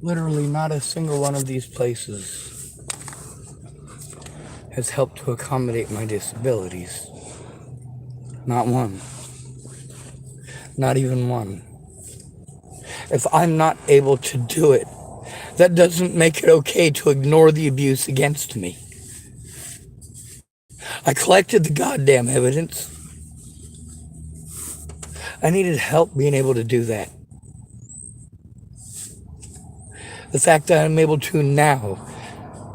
Literally not a single one of these places has helped to accommodate my disabilities. Not one. Not even one. If I'm not able to do it, that doesn't make it okay to ignore the abuse against me. I collected the goddamn evidence. I needed help being able to do that. The fact that I'm able to now,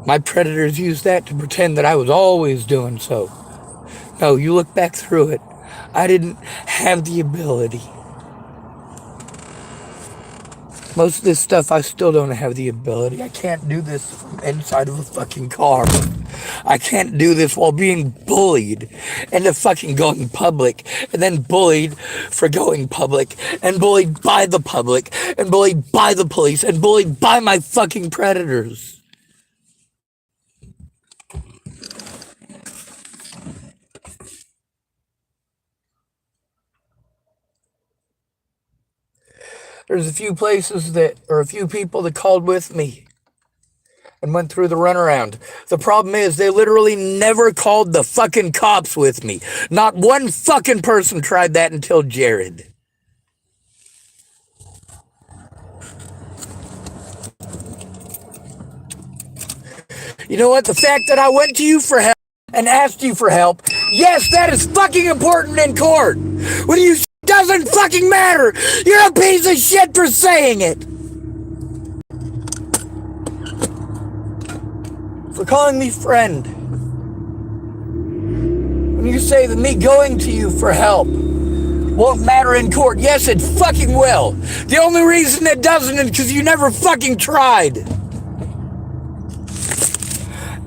my predators used that to pretend that I was always doing so. No, you look back through it, I didn't have the ability. Most of this stuff, I still don't have the ability. I can't do this from inside of a fucking car. I can't do this while being bullied into fucking going public, and then bullied for going public, and bullied by the public, and bullied by the police, and bullied by my fucking predators. There's a few places that, or a few people that called with me and went through the runaround. The problem is they literally never called the fucking cops with me. Not one fucking person tried that until Jared. You know what? The fact that I went to you for help and asked you for help, yes, that is fucking important in court. When you doesn't fucking matter. You're a piece of shit for saying it. For calling me friend. When you say that me going to you for help won't matter in court, yes, it fucking will. The only reason it doesn't is because you never fucking tried.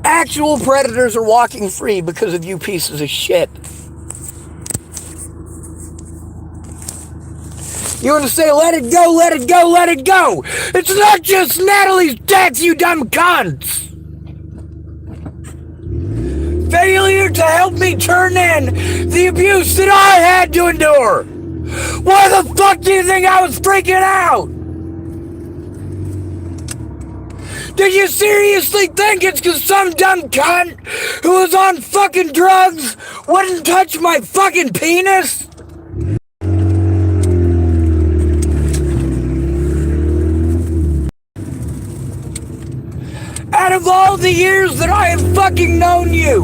Actual predators are walking free because of you pieces of shit. You want to say, let it go, let it go, let it go. It's not just Natalie's death, you dumb cunts. Failure to help me turn in the abuse that I had to endure. Why the fuck do you think I was freaking out? Did you seriously think it's because some dumb cunt who was on fucking drugs wouldn't touch my fucking penis? Out of all the years that I have fucking known you,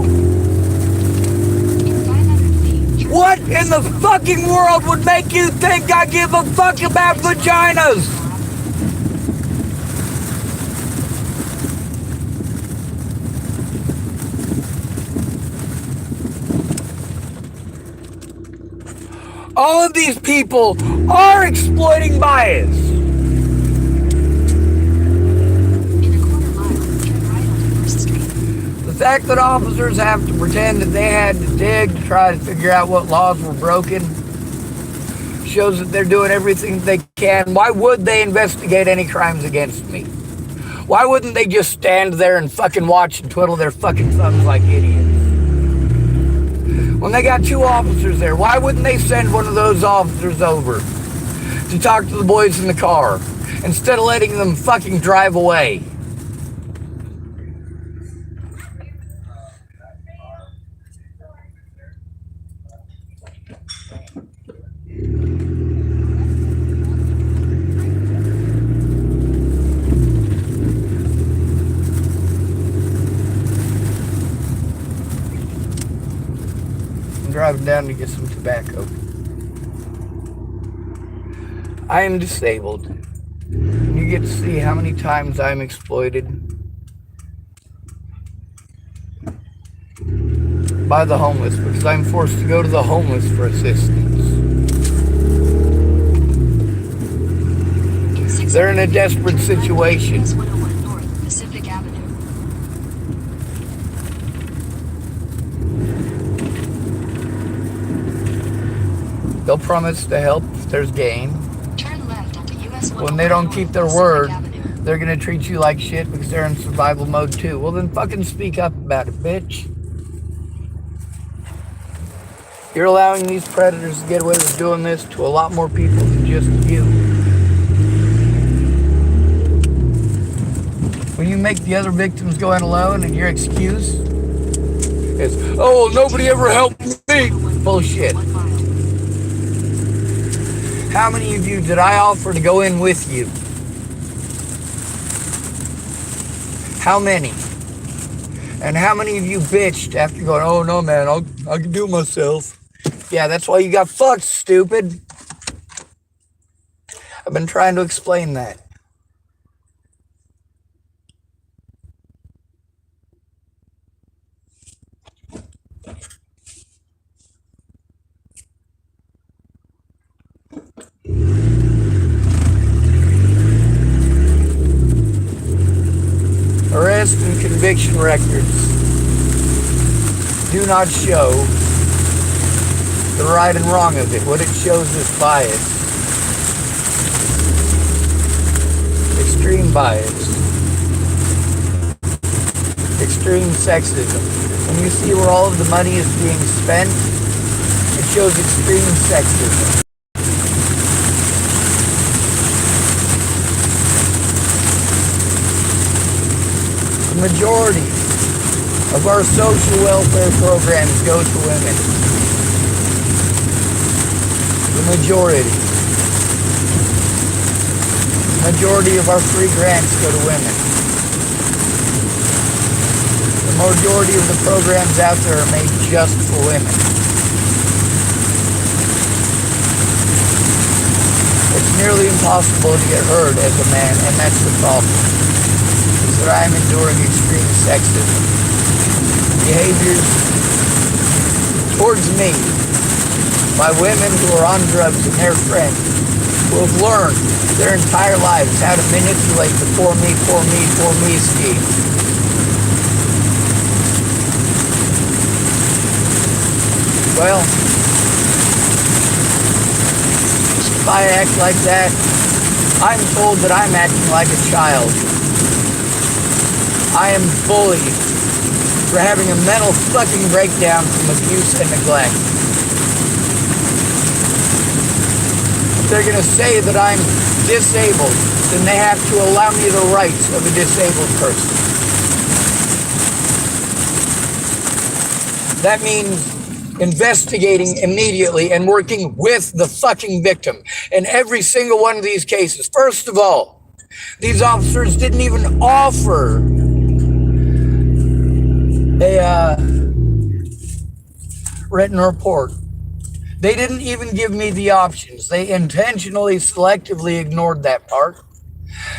what in the fucking world would make you think I give a fuck about vaginas? All of these people are exploiting bias. The fact that officers have to pretend that they had to dig to try to figure out what laws were broken shows that they're doing everything they can. Why would they investigate any crimes against me? Why wouldn't they just stand there and fucking watch and twiddle their fucking thumbs like idiots? When they got two officers there, why wouldn't they send one of those officers over to talk to the boys in the car instead of letting them fucking drive away? Driving down to get some tobacco. I am disabled. You get to see how many times I'm exploited by the homeless because I'm forced to go to the homeless for assistance. They're in a desperate situation. They'll promise to help if there's gain. When they don't keep their word, they're going to treat you like shit because they're in survival mode too. Well, then fucking speak up about it, bitch. You're allowing these predators to get away with doing this to a lot more people than just you. when you make the other victims go in alone and your excuse is, oh, nobody ever helped me. Bullshit. How many of you did I offer to go in with you? How many? And how many of you bitched after going, oh no man, I can do it myself. Yeah, that's why you got fucked, stupid. I've been trying to explain that. Arrest and conviction records do not show the right and wrong of it. What it shows is bias. Extreme bias. Extreme sexism. When you see where all of the money is being spent, it shows extreme sexism. The majority of our social welfare programs go to women. The majority. The majority of our free grants go to women. The majority of the programs out there are made just for women. It's nearly impossible to get heard as a man, and that's the problem. Is that I'm enduring extreme sexism. Behaviors towards me by women who are on drugs and their friends who have learned their entire lives how to manipulate the poor me scheme. Well, if I act like that, I'm told that I'm acting like a child. I am bullied for having a mental fucking breakdown from abuse and neglect. If they're gonna say that I'm disabled, then they have to allow me the rights of a disabled person. That means investigating immediately and working with the fucking victim in every single one of these cases. First of all, these officers didn't even offer a written report. They didn't even give me the options. They intentionally, selectively ignored that part.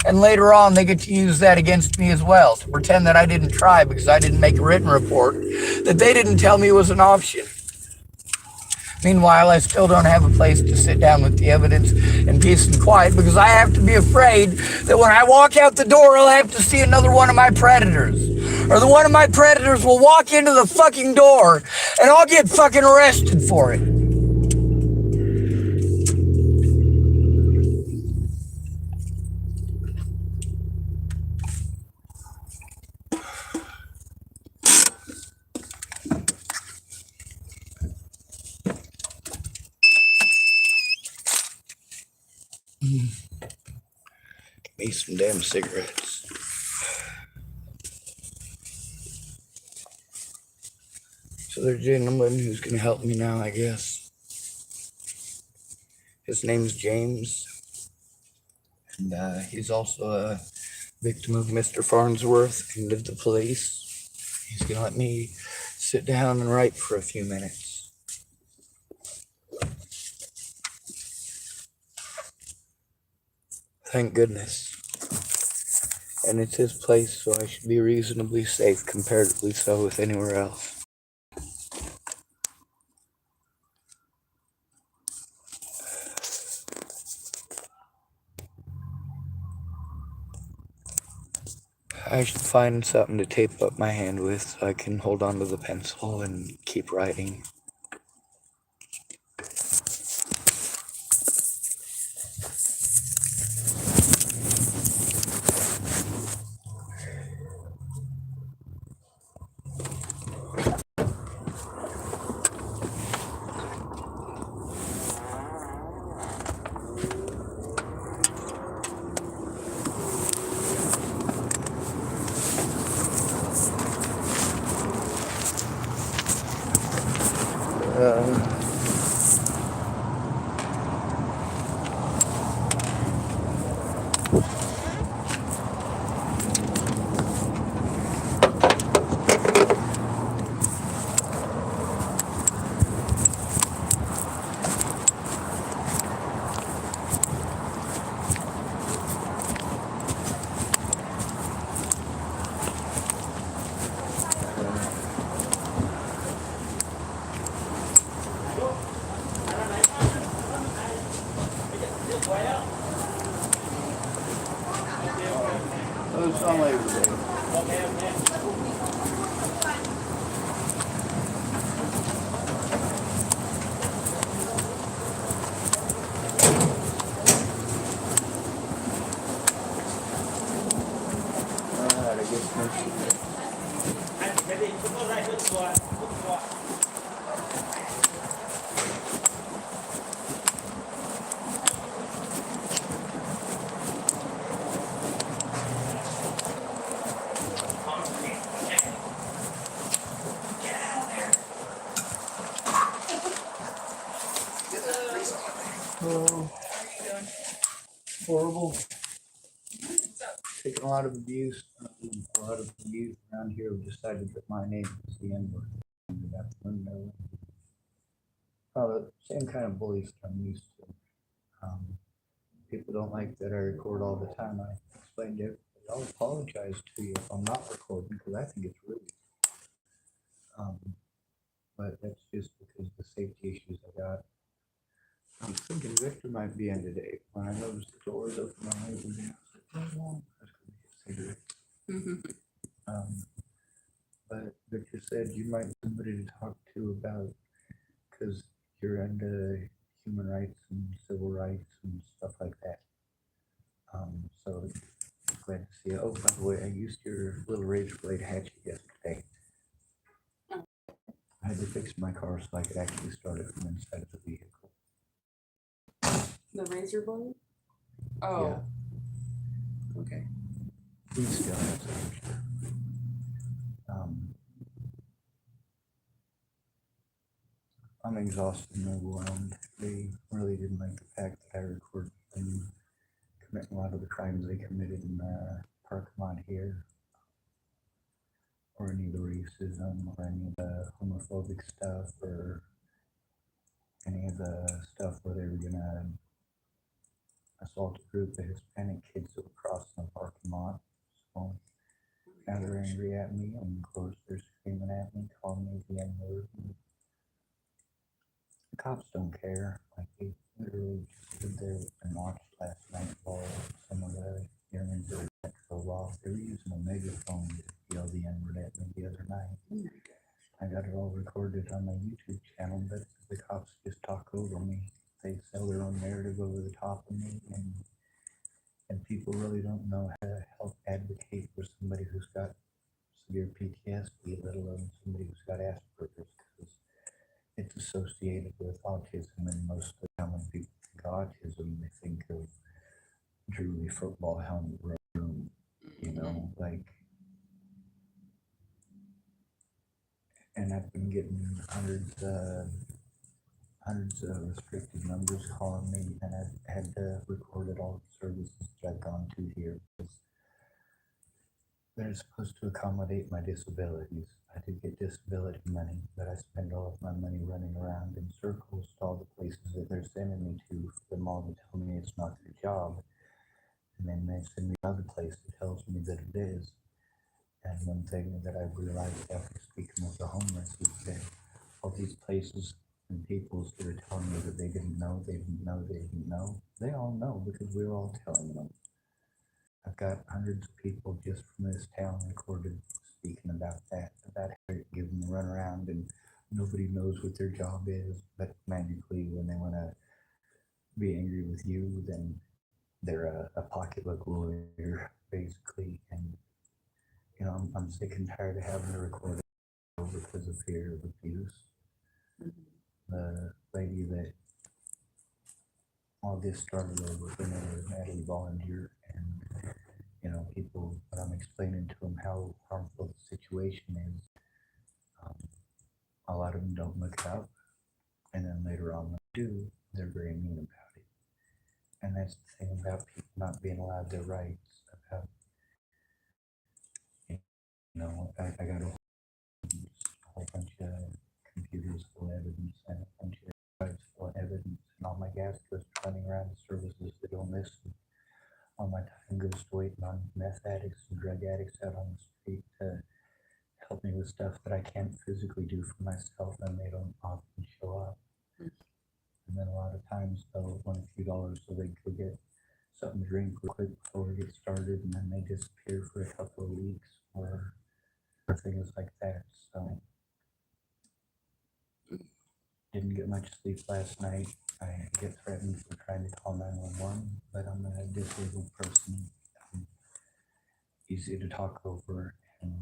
And later on, they get to use that against me as well, to pretend that I didn't try because I didn't make a written report, that they didn't tell me was an option. Meanwhile, I still don't have a place to sit down with the evidence in peace and quiet because I have to be afraid that when I walk out the door, I'll have to see another one of my predators. Or the one of my predators will walk into the fucking door and I'll get fucking arrested for it. Give me some damn cigarettes. So there's a gentleman who's going to help me now, I guess. His name's James. And he's also a victim of Mr. Farnsworth and of the police. He's going to let me sit down and write for a few minutes. Thank goodness. And it's his place, so I should be reasonably safe, comparatively so, with anywhere else. I should find something to tape up my hand with so I can hold on to the pencil and keep writing. Moose on Labor Day. Alright, I guess no shit. Oh, horrible. Taking a lot of abuse. A lot of youth around here have decided that my name is the N word. That's window. Probably the same kind of bullies I'm used to. People don't like that I record all the time. I explained to everybody, I'll apologize to you if I'm not recording because I think it's rude. But that's just because of the safety issues I got. I'm thinking Victor might be in today. When I noticed the doors open on Labor Day, I was like, oh, that's going to be a cigarette. But Victor said you might be somebody to talk to about because you're into human rights and civil rights and stuff like that. So glad to see you. Oh, by the way, I used your little razor blade hatchet yesterday. I had to fix my car so I could actually start it from inside of the vehicle. The razor blade? Oh. Yeah. Okay. We still have some. I'm exhausted and overwhelmed. They really didn't like the fact that I recorded them committing a lot of the crimes they committed in the parking lot here, or any of the racism, or any of the homophobic stuff, or any of the stuff where they were gonna assault a group of Hispanic kids that were crossing the parking lot. So now they're angry at me, and of course they're screaming at me, calling me the N-word. The cops don't care. Like they literally just stood there and watched last night while some of the youngins that were drove off. They were using a megaphone to yell the N-word at me the other night. I got it all recorded on my YouTube channel, but the cops just talk over me. They sell their own narrative over the top of me, and people really don't know how to help advocate for somebody who's got severe PTSD, let alone somebody who's got Asperger's, because it's associated with autism, and most of the time when people think autism, they think of Drury football helmet room, you know, like. And I've been getting hundreds of restricted numbers calling me, and I've had to record all the services that I've gone to here because they're supposed to accommodate my disabilities. I do get disability money, but I spend all of my money running around in circles to all the places that they're sending me to for them all to tell me it's not their job. And then they send me another place that tells me that it is. And one thing that I've realized after speaking with the homeless is that all these places and peoples that are telling me that they didn't know, they all know because we're all telling them. I've got hundreds of people just from this town recorded speaking about that, about how you give them a run around and nobody knows what their job is, but magically when they want to be angry with you, then they're a pocketbook lawyer, basically. And, you know, I'm sick and tired of having to record it because of fear of abuse. The lady that all this started over, her name was Natalie Volunteer, and you know, people, when I'm explaining to them how harmful the situation is, a lot of them don't look it up, and then later on when they do, they're very mean about it. And that's the thing about people not being allowed their rights. About, you know, I got a whole bunch of computers full of evidence and a bunch of drives full of evidence, and all my gas goes to running around the services that don't listen. All my time goes to waiting on meth addicts and drug addicts out on the street to help me with stuff that I can't physically do for myself, and they don't often show up. And then a lot of times they'll want a few dollars so they could get something to drink real quick before we get started, and then they disappear for a couple of weeks or things like that. So didn't get much sleep last night. I get threatened for trying to call 911, but I'm a disabled person. I'm easy to talk over, and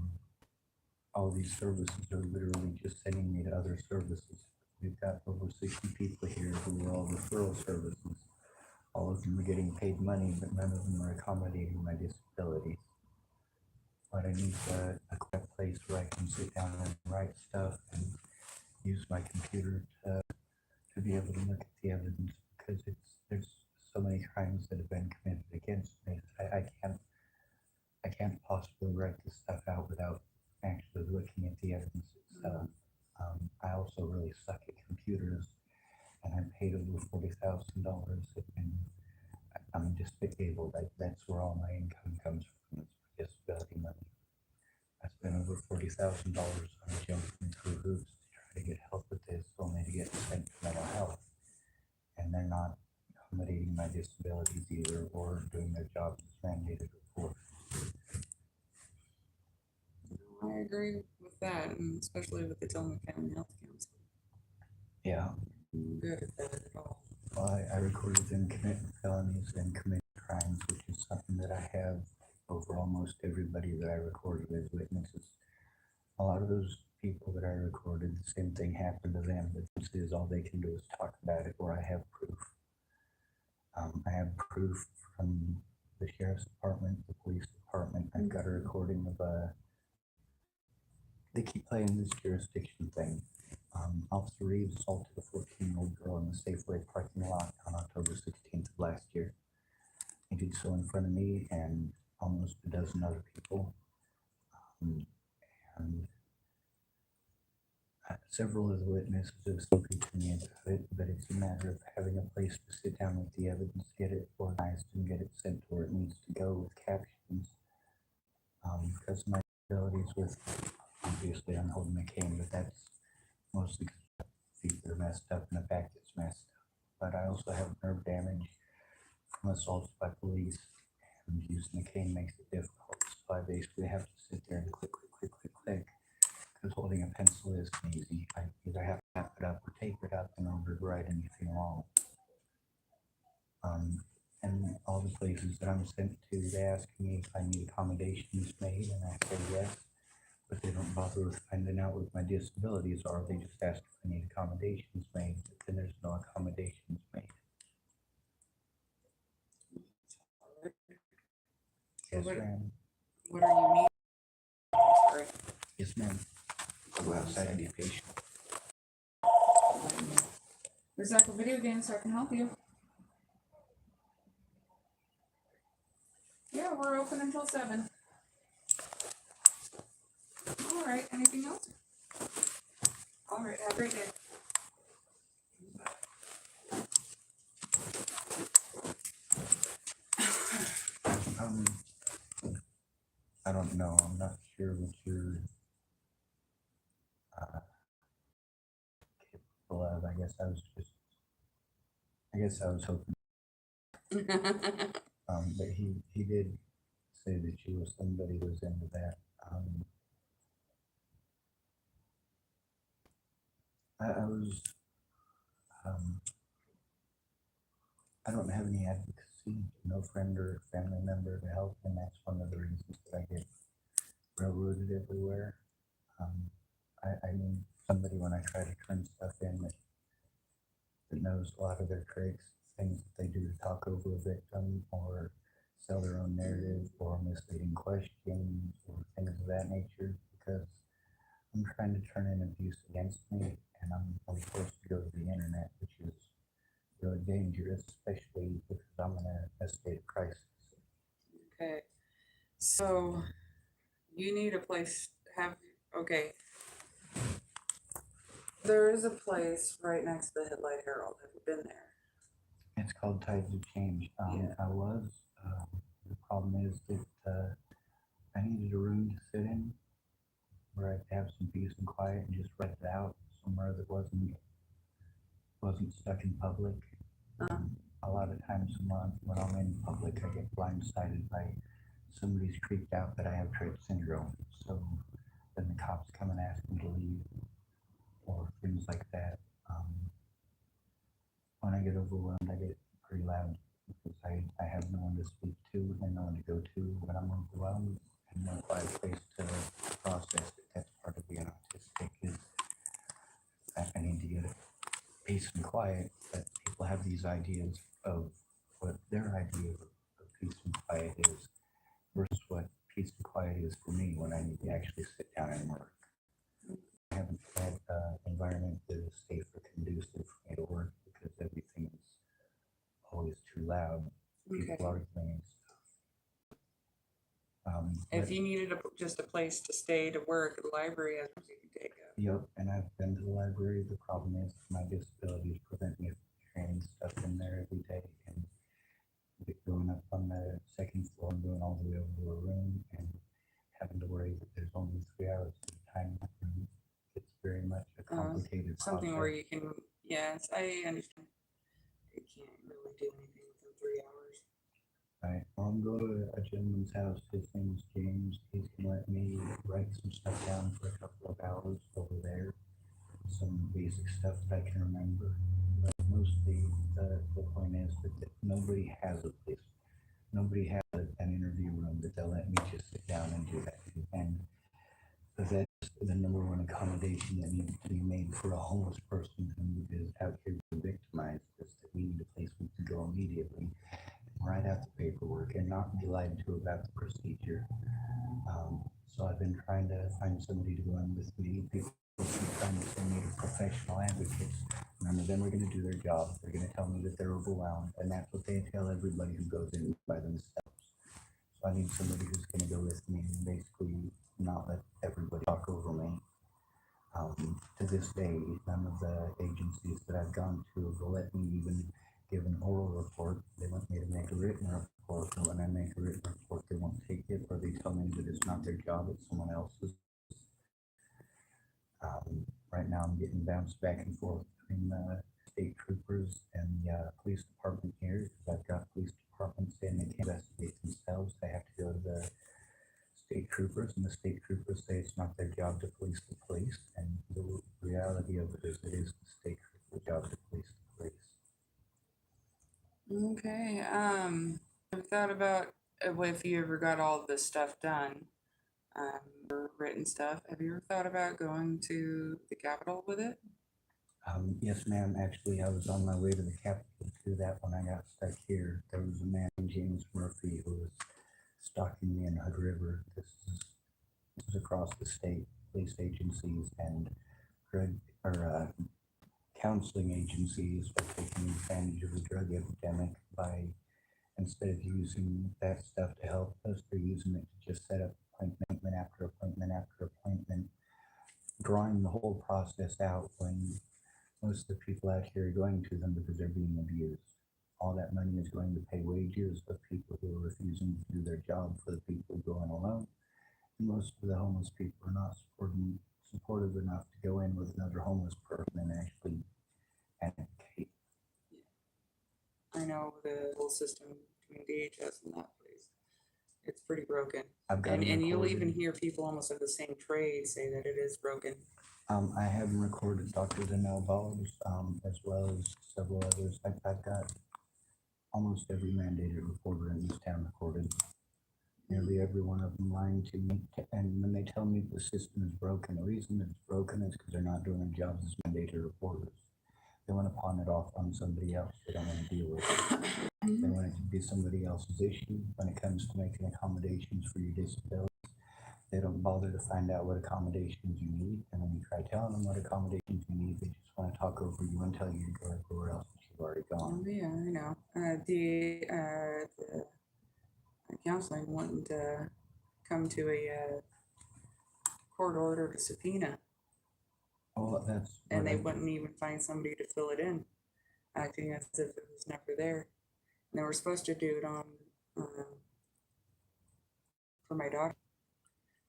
all these services are literally just sending me to other services. We've got over 60 people here who are all referral services. All of them are getting paid money, but none of them are accommodating my disabilities. But I need a quiet place where I can sit down and write stuff and use my computer to be able to look at the evidence, because there's so many crimes that have been committed against me. I can't possibly write this stuff out without actually looking at the evidence itself. I also really suck at computers, and I'm paid over $40,000, and I'm just disabled. That's where all my income comes from. It's disability money. I spent over $40,000 on jumping through hoops to try to get help with this, only to get sent to mental health, and they're not accommodating my disabilities either, or doing their jobs as mandated before. I agree with that, and especially with the Tillman County Health Council. Yeah. I'm good at that at all. Well, I recorded them committing felonies and committing crimes, which is something that I have over almost everybody that I recorded as witnesses. A lot of those people that I recorded, the same thing happened to them, but this is all they can do is talk about it, or I have proof. I have proof from the sheriff's department, the police department. I've got a recording of they keep playing this jurisdiction thing. Officer Reeves assaulted a 14-year-old girl in the Safeway parking lot on October 16th of last year. He did so in front of me and almost a dozen other people. And several of the witnesses have spoken to me about it, but it's a matter of having a place to sit down with the evidence, get it organized, and get it sent to where it needs to go with captions. Because my abilities with, obviously I'm holding a cane, but that's mostly because feet that are messed up and the back that's messed up. But I also have nerve damage from assaults by police, and using the cane makes it difficult. So I basically have to sit there and click, click, click, click, click, because holding a pencil isn't easy. I either have to tap it up or tape it up in order to write anything wrong. And all the places that I'm sent to, they ask me if I need accommodations made, and I say yes, but they don't bother with finding out what my disabilities are. They just ask if I need accommodations made, but then there's no accommodations made. Yes, ma'am. What are you needing? Sorry. Yes, ma'am. Go outside and be patient. There's like a video game, so I can help you. Yeah, we're open until 7. All right, anything else? All right, have a great day. I don't know. I'm not sure what you're capable of. I guess I was hoping. But he did say that you were somebody who was into that. I was, I don't have any advocacy, no friend or family member to help, and that's one of the reasons that I get railroaded everywhere. I need somebody when I try to turn stuff in that knows a lot of their tricks, things that they do to talk over a victim or sell their own narrative or misleading questions or things of that nature, because I'm trying to turn in abuse against me, and I'm forced to go to the internet, which is really dangerous, especially because I'm in a state of crisis. Okay, so you need a place to have, okay. There is a place right next to the Headlight Herald. Have you been there? It's called Tides of Change. Yeah. I was. The problem is that I needed a room to sit in where I could have some peace and quiet and just write it out somewhere that wasn't stuck in public. A lot of times when I'm in public, I get blindsided by somebody's freaked out that I have Tourette syndrome. So then the cops come and ask me to leave or things like that. When I get overwhelmed, I get pretty loud because I have no one to speak to and no one to go to when I'm overwhelmed and no quiet place to process it. That's part of being autistic is that I need to get peace and quiet, but people have these ideas of what their idea of peace and quiet is versus what peace and quiet is for me when I need to actually sit down and work. I haven't had an environment that is safe or conducive for me to work because everything is always too loud. Okay. People arguing and stuff. If you needed just a place to stay to work, the library has you can take up. Yep, and I've been to the library. The problem is my disabilities prevent me from carrying stuff in there every day and going up on the second floor and going all the way over to a room and having to worry that there's only 3 hours of time in that room. It's very much a complicated Something process. where you can, yes, I understand. You can't really do anything within 3 hours. Right. I'll go to a gentleman's house. His name's James. He's gonna let me write some stuff down for a couple of hours over there. Some basic stuff that I can remember. But mostly the point is that nobody has a place. Nobody has an interview room that they'll let me just sit down and do that. And that's the number one accommodation that needs to be made for a homeless person who is out here victimized. Is that we need a place we can go immediately, write out the paperwork, and not be lied to about the procedure. So I've been trying to find somebody to go in with me. People keep trying to send me to professional advocates. None of them are going to do their job. They're going to tell me that they're overwhelmed, and that's what they tell everybody who goes in by themselves. So I need somebody who's going to go with me and basically not let everybody talk over me. To this day, none of the agencies that I've gone to will let me even give an oral report. They want me to make a written report, but when I make a written report, they won't take it, or they tell me that it's not their job, it's someone else's. Right now, I'm getting bounced back and forth between the state troopers and the police department here, because I've got police departments saying they can't investigate themselves. They have to go to the state troopers, and the state troopers say it's not their job to police the police. And the reality of it is the state trooper's job to police the police. Okay. I've thought about if you ever got all of this stuff done, or written stuff. Have you ever thought about going to the Capitol with it? Yes, ma'am. Actually, I was on my way to the Capitol to do that when I got stuck here. There was a man, James Murphy, who was stalking me in Hood River. This is across the state. Police agencies and drug or counseling agencies are taking advantage of the drug epidemic by, instead of using that stuff to help us, they're using it to just set up appointment after appointment after appointment, drawing the whole process out when most of the people out here are going to them because they're being abused. All that money is going to pay wages of people who are refusing to do their job for the people going alone. And most of the homeless people are not supportive enough to go in with another homeless person and actually advocate. I know the whole system between DHS and that place. It's pretty broken. I've got And you'll recorded. even hear people almost of the same trade say that it is broken. I have recorded Dr. Danelle Ballers, as well as several others. I've got almost every mandated reporter in this town recorded. Nearly every one of them lying to me. And when they tell me the system is broken, the reason it's broken is because they're not doing their jobs as mandated reporters. They want to pawn it off on somebody else they don't want to deal with it. They want it to be somebody else's issue when it comes to making accommodations for your disability. They don't bother to find out what accommodations you need, and when you try telling them what accommodations you need, they just want to talk over you and tell you to go everywhere else that you've already gone. Oh, yeah, I know. The counseling wanting to come to a court order to subpoena, Oh, that's and they wouldn't even find somebody to fill it in, acting as if it was never there. And they were supposed to do it on for my daughter.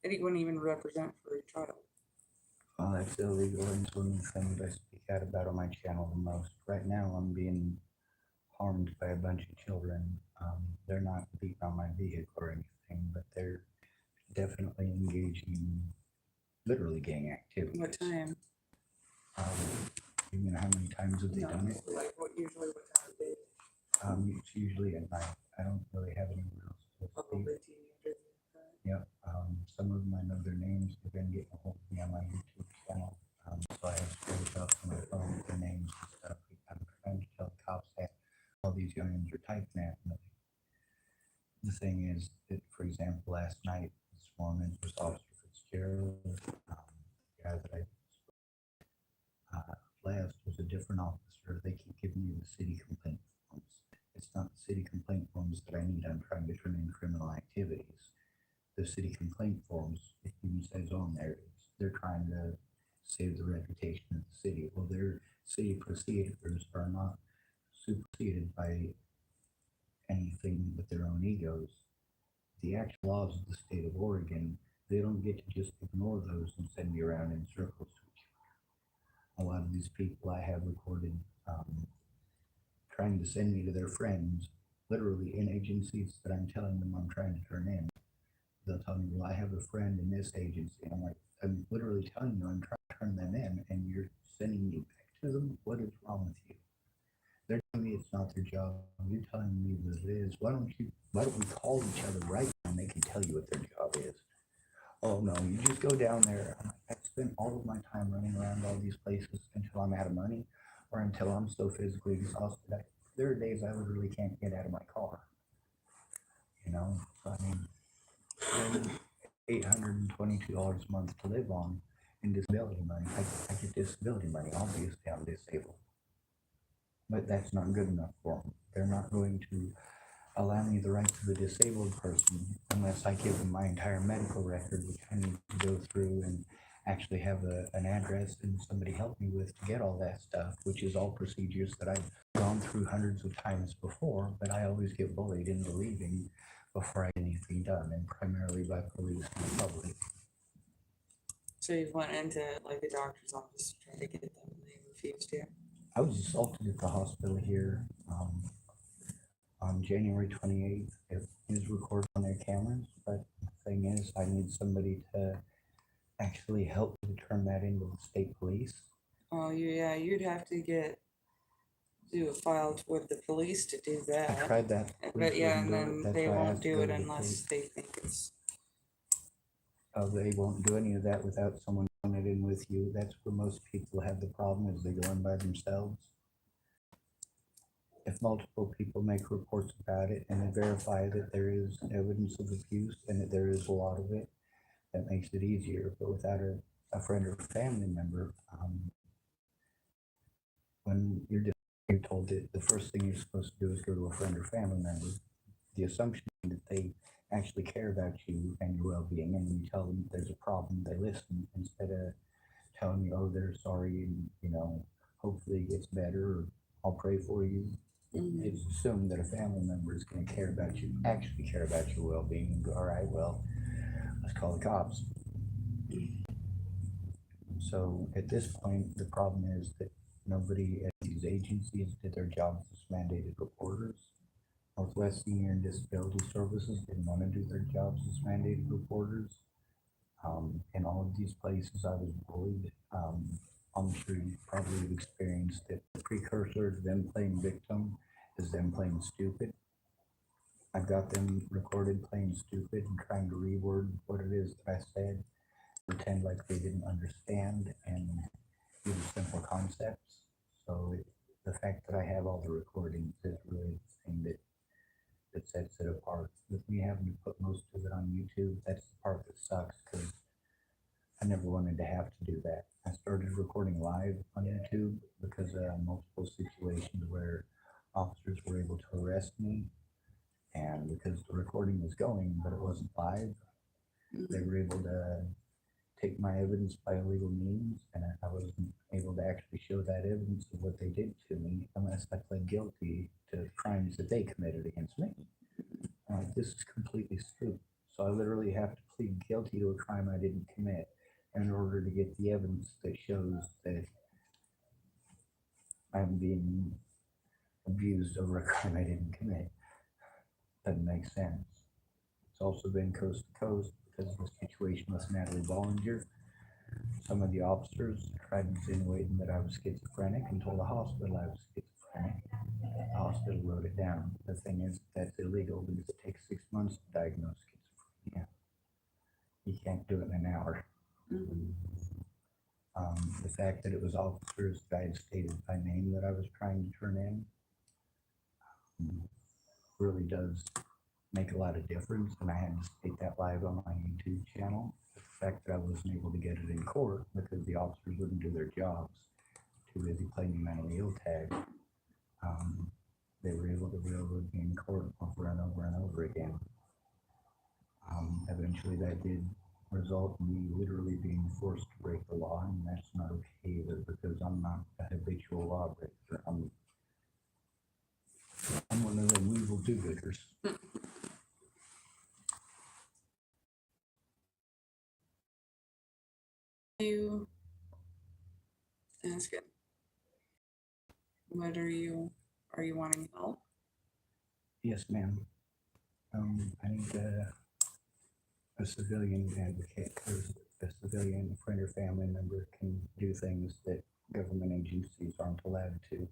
And he wouldn't even represent for a child. Well, that's illegal, and it's one of the things I speak out about on my channel the most. Right now, I'm being harmed by a bunch of children. They're not beating on my vehicle or anything, but they're definitely engaging in literally gang activities. What time? You mean how many times have they No, done it? like usually what time of day? It's usually at night. I don't really have anywhere else to Probably sleep. teenagers. Yep. Some of them I know their names. They've been getting a hold of me on my YouTube channel. So I have screwed up on my phone with their names and stuff. I'm trying to tell the cops that all these youngins are typing at me. The thing is that, for example, last night, this morning, was Officer Fitzgerald, the guy that last was a different officer. They keep giving me the city complaint forms. It's not the city complaint forms that I need. I'm trying to turn in criminal activities. The city complaint forms, it even says on there, they're trying to save the reputation of the city. Well, their city procedures are not superseded by anything but their own egos. The actual laws of the state of Oregon, they don't get to just ignore those and send me around in circles. A lot of these people I have recorded trying to send me to their friends, literally in agencies that I'm telling them I'm trying to turn in. They'll tell me, well, I have a friend in this agency. And I'm like, I'm literally telling you I'm trying to turn them in, and you're sending me back to them? What is wrong with you? They're telling me it's not their job. You're telling me that it is. Why don't we call each other right now and they can tell you what their job is? Oh no, you just go down there. I spend all of my time running around all these places until I'm out of money or until I'm so physically exhausted. There are days I literally can't get out of my car. So I mean, $822 a month to live on in disability money. I get disability money. Obviously, I'm disabled. But that's not good enough for them. They're not going to allow me the rights of a disabled person unless I give them my entire medical record, which I need to go through and actually have an address and somebody help me with to get all that stuff, which is all procedures that I've gone through hundreds of times before, but I always get bullied into leaving before I get anything done, and primarily by police and the public. So you went into like the doctor's office to try to get them and they refused to? I was assaulted at the hospital here on January 28th. It is recorded on their cameras, but the thing is, I need somebody to actually help me turn that into the state police. Oh, yeah, you'd have to do a file with the police to do I that. tried that. But yeah, and do it. then That's they why I won't asked to do go it to the unless police. they think it's. They won't do any of that without someone going it in with you. That's where most people have the problem, is they go in by themselves. If multiple people make reports about it and they verify that there is evidence of abuse and that there is a lot of it, that makes it easier. But without a friend or family member, when you're told that the first thing you're supposed to do is go to a friend or family member, the assumption that they actually care about you and your well-being, and when you tell them there's a problem, they listen instead of telling you, oh, they're sorry, and hopefully it gets better, or I'll pray for you. It's assumed that a family member is going to care about you, actually care about your well-being, and go, all right, well, let's call the cops. So at this point, the problem is that nobody at these agencies did their jobs as mandated reporters. Northwest Senior and Disability Services didn't want to do their jobs as mandated reporters. In all of these places, I was bullied. I'm sure you probably have experienced it. The precursor to them playing victim is them playing stupid. I've got them recorded playing stupid and trying to reword what it is that I said, pretend like they didn't understand, and use simple concepts. So the fact that I have all the recordings is really the thing that sets it apart. With me having to put most of it on YouTube, that's the part that sucks, because I never wanted to have to do that. I started recording live on YouTube because of multiple situations where officers were able to arrest me, and because the recording was going but it wasn't live, they were able to take my evidence by illegal means, and I wasn't able to actually show that evidence of what they did to me unless I pled guilty to crimes that they committed against me. This is completely stupid. So I literally have to plead guilty to a crime I didn't commit in order to get the evidence that shows that I'm being abused over a crime I didn't commit. Doesn't make sense. It's also been coast to coast because of the situation with Natalie Bollinger. Some of the officers tried insinuating that I was schizophrenic and told the hospital I was schizophrenic. The hospital wrote it down. The thing is, that's illegal because it takes 6 months to diagnose schizophrenia. You can't do it in an hour. The fact that it was officers that I had stated by name that I was trying to turn in really does make a lot of difference, and I had to state that live on my YouTube channel. The fact that I wasn't able to get it in court because the officers wouldn't do their jobs, too busy playing mentally ill tag. They were able to railroad me in court over and over and over again. Eventually that did result in me literally being forced to break the law, and that's not okay either because I'm not a habitual lawbreaker. I'm one of them evil do-gooders. You ask it. What are you wanting help? Yes, ma'am. I need a civilian advocate because a civilian friend or family member can do things that government agencies aren't allowed to.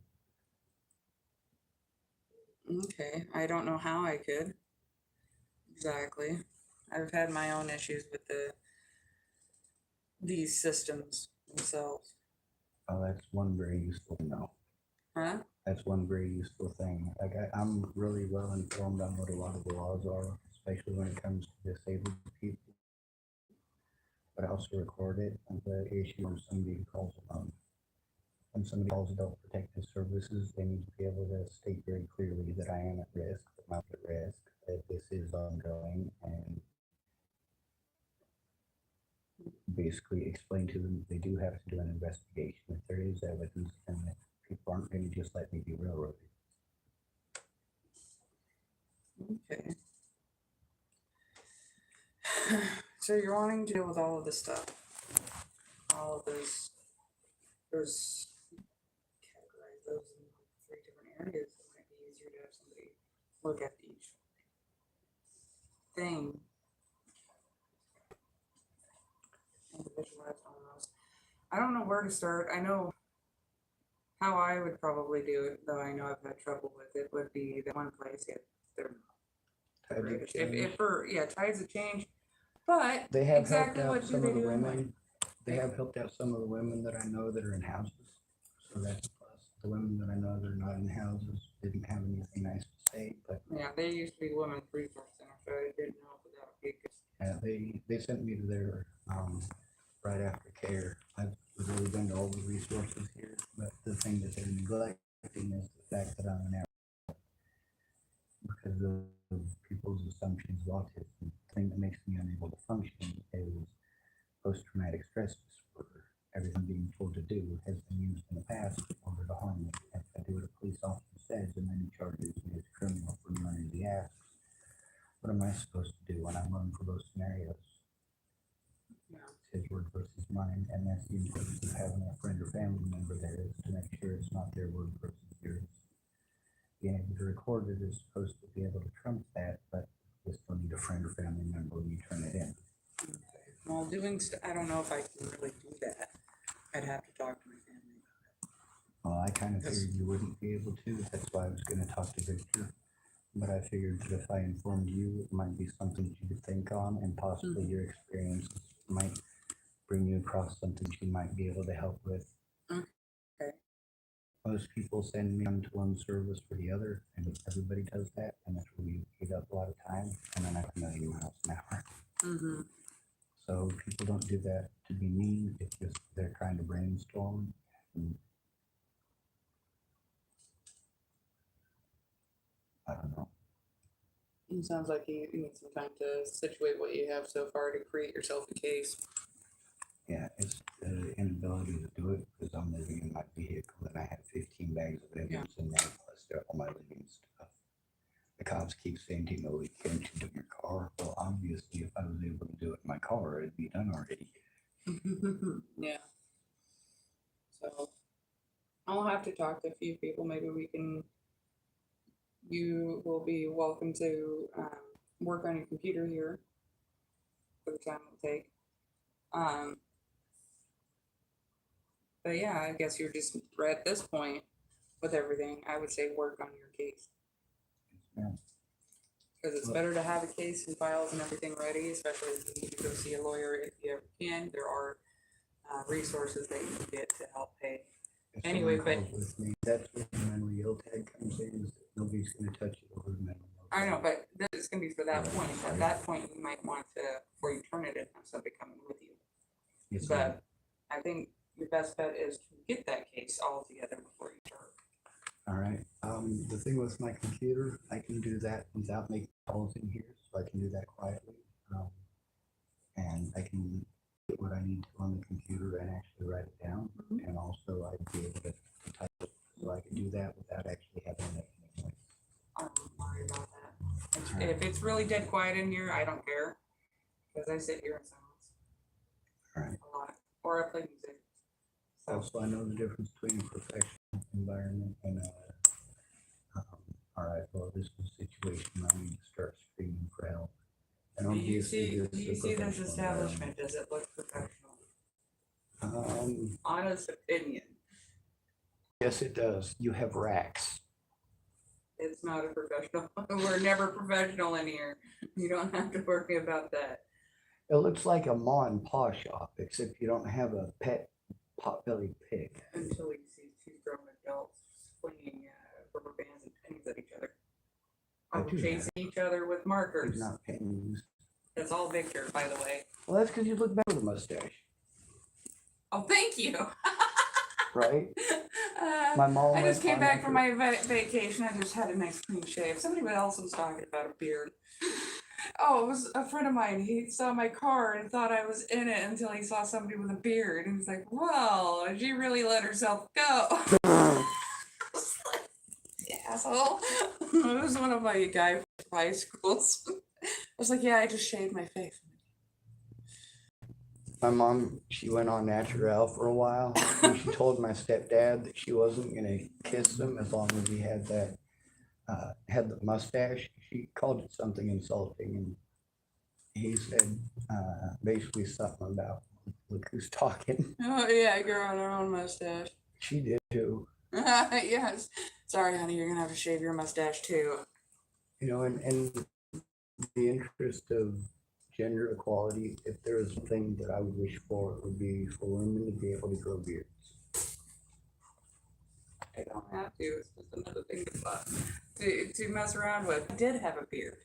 Okay, I don't know how I could. Exactly. I've had my own issues with these systems themselves. Oh, that's one very useful to know. Huh? That's one very useful thing. Like I'm really well informed on what a lot of the laws are, especially when it comes to disabled people. But I also record it, and the issue when somebody calls adult protective services, they need to be able to state very clearly that I am at risk, that I'm at risk, that this is ongoing, and basically explain to them that they do have to do an investigation, if there is evidence, and that people aren't going to just let me be railroaded. Okay. So you're wanting to deal with all of this stuff, all of those categorize those in like 3 different areas. It might be easier to have somebody look at each thing individualized almost. I don't know where to start. I know how I would probably do it, though I know I've had trouble with it, would be the one place if they're Tides of greatest. change. If for tides of change. But They have exactly helped what out do some they of the do anyway? women. They have helped out some of the women that I know that are in houses. So that's a plus. The women that I know that are not in houses didn't have anything nice to say, but Yeah, they used to be women's resource center, so I didn't know if that would be good. they sent me to their right after care. I've really been to all the resources here, but the thing that they're neglecting is the fact that I'm an because of people's assumptions of autism. The thing that makes me unable to function is post-traumatic stress disorder. Everything being told to do has been used in the past in order to harm me. If I do what a police officer says and then he charges me as a criminal for running the ass, what am I supposed to do when I'm running for those scenarios? Yeah. It's his word versus mine, and that's the importance of having a friend or family member there is to make sure it's not their word versus yours. Being able to record it is supposed to be able to trump that, but you still need a friend or family member when you turn it in. Okay. Well, I don't know if I can really do that. I'd have to talk to my family about Well, I kind of Yes. figured you wouldn't be able to. That's why I was going to talk to Victor. But I figured that if I informed you, it might be something that you could think on, and possibly your experiences might bring you across something you might be able to help with. Okay. Most people send me on to one service for the other, and everybody does that, and that's where you eat up a lot of time, and then I can 1,000,000 miles an hour. Mm-hmm. So people don't do that to be mean. It's just they're trying to brainstorm. And I don't know. It sounds like you need some time to situate what you have so far to create yourself a case. Yeah, it's the inability to do it because I'm living in my vehicle and I have 15 bags of evidence in there plus all my living stuff. The cops keep saying to me, "Oh, you can't you do it in your car?" Well, obviously, if I was able to do it in my car, it'd be done already. Yeah. So I'll have to talk to a few people. Maybe we can you will be welcome to work on your computer here for the time it'll take. But yeah, I guess you're just right at this point with everything. I would say work on your case. Yeah. Because it's better to have a case and files and everything ready, especially if you need to go see a lawyer if you ever can. There are resources that you can get to help pay. If Anyway, someone but- calls with me, that's where the mentally ill tag comes in, is that nobody's gonna touch it over the mental ill I know, tag. but this is gonna be for that Yeah, point. At sorry. that point, you might want to, before you turn it in, have somebody coming with you. Yes, ma'am. But I think your best bet is to get that case all together before you turn. All right, the thing with my computer, I can do that without making calls in here, so I can do that quietly. And I can get what I need to on the computer and actually write it down, and also I'd be able to type it, so I can do that without actually having to make any noise. I don't worry about that. If it's really dead quiet in here, I don't care. Because I sit here in silence All right. a lot. Or I play music. So, Also, I know the difference between a professional environment and all right, well, this is a situation I need to start screaming for help. And do you see is a this professional establishment? Does it look professional? environment. Honest opinion. Yes, it does. You have racks. It's not a professional. We're never professional in here. You don't have to worry about that. It looks like a ma and pa shop, except you don't have a pet pot-bellied pig. Until you see two grown adults swinging rubber bands and pennies at each other. I Or do that. chasing each other with He's markers. not pennies. That's all Victor, by the way. Well, that's because you look better with a mustache, Oh, thank you. right? My mom I went just came on back after- from my vacation. I just had a nice clean shave. Somebody else was talking about a beard. Oh, it was a friend of mine. He saw my car and thought I was in it until he saw somebody with a beard. And he's like, well, she really let herself go. I was like, asshole. It was one of my guy from high schools. I was like, yeah, I just shaved my face. My mom, she went on natural for a while. And she told my stepdad that she wasn't gonna kiss him as long as he had that, had the mustache. She called it something insulting, and he said, basically something about, look who's talking. Oh, yeah, girl on her own mustache. She did too. Yes. Sorry, honey, you're gonna have to shave your mustache too. You know, and the interest of gender equality, if there is one thing that I would wish for, it would be for women to be able to grow beards. I don't have to. It's just another thing to mess around with. I did have a beard.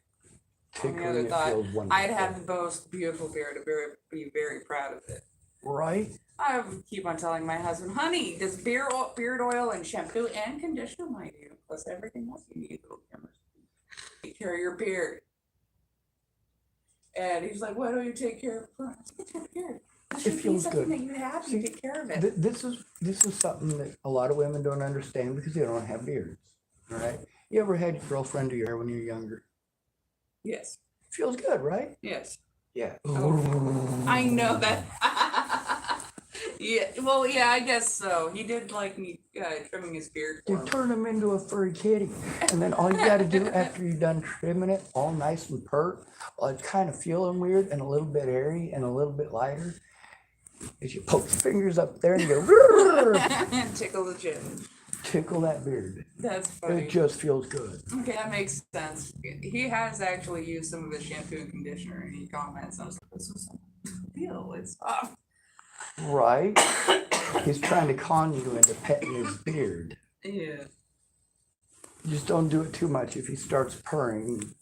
On the other Tickling it thought, feels wonderful. I'd have the most beautiful beard. I'd be very proud of it. Right? I would keep on telling my husband, honey, does beard oil and shampoo and conditioner might do, plus everything else you need, little cameras. Take care of your beard. And he's like, why don't you take care of it? I said, take care of your beard. That should be feels something good. that you have to See, take care of it. This is something that a lot of women don't understand because they don't have beards. All right? You ever had your girlfriend do your hair when you were younger? Yes. Feels good, right? Yes. Yeah. Oh, I know that. Yeah, well, yeah, I guess so. He did like me trimming his beard for You him. turn him into a furry kitty. And then all you got to do after you're done trimming it, all nice and pert, while it's kind of feeling weird and a little bit hairy and a little bit lighter, is you poke your fingers up there and you go, "Rrrr," Tickle the chin. tickle that beard. That's funny. It just feels good. Okay, that makes sense. He has actually used some of his shampoo and conditioner, and he comments, I was like, this was a deal. It's soft. Right? He's trying to con you into petting his beard. Yeah. Just don't do it too much if he starts purring.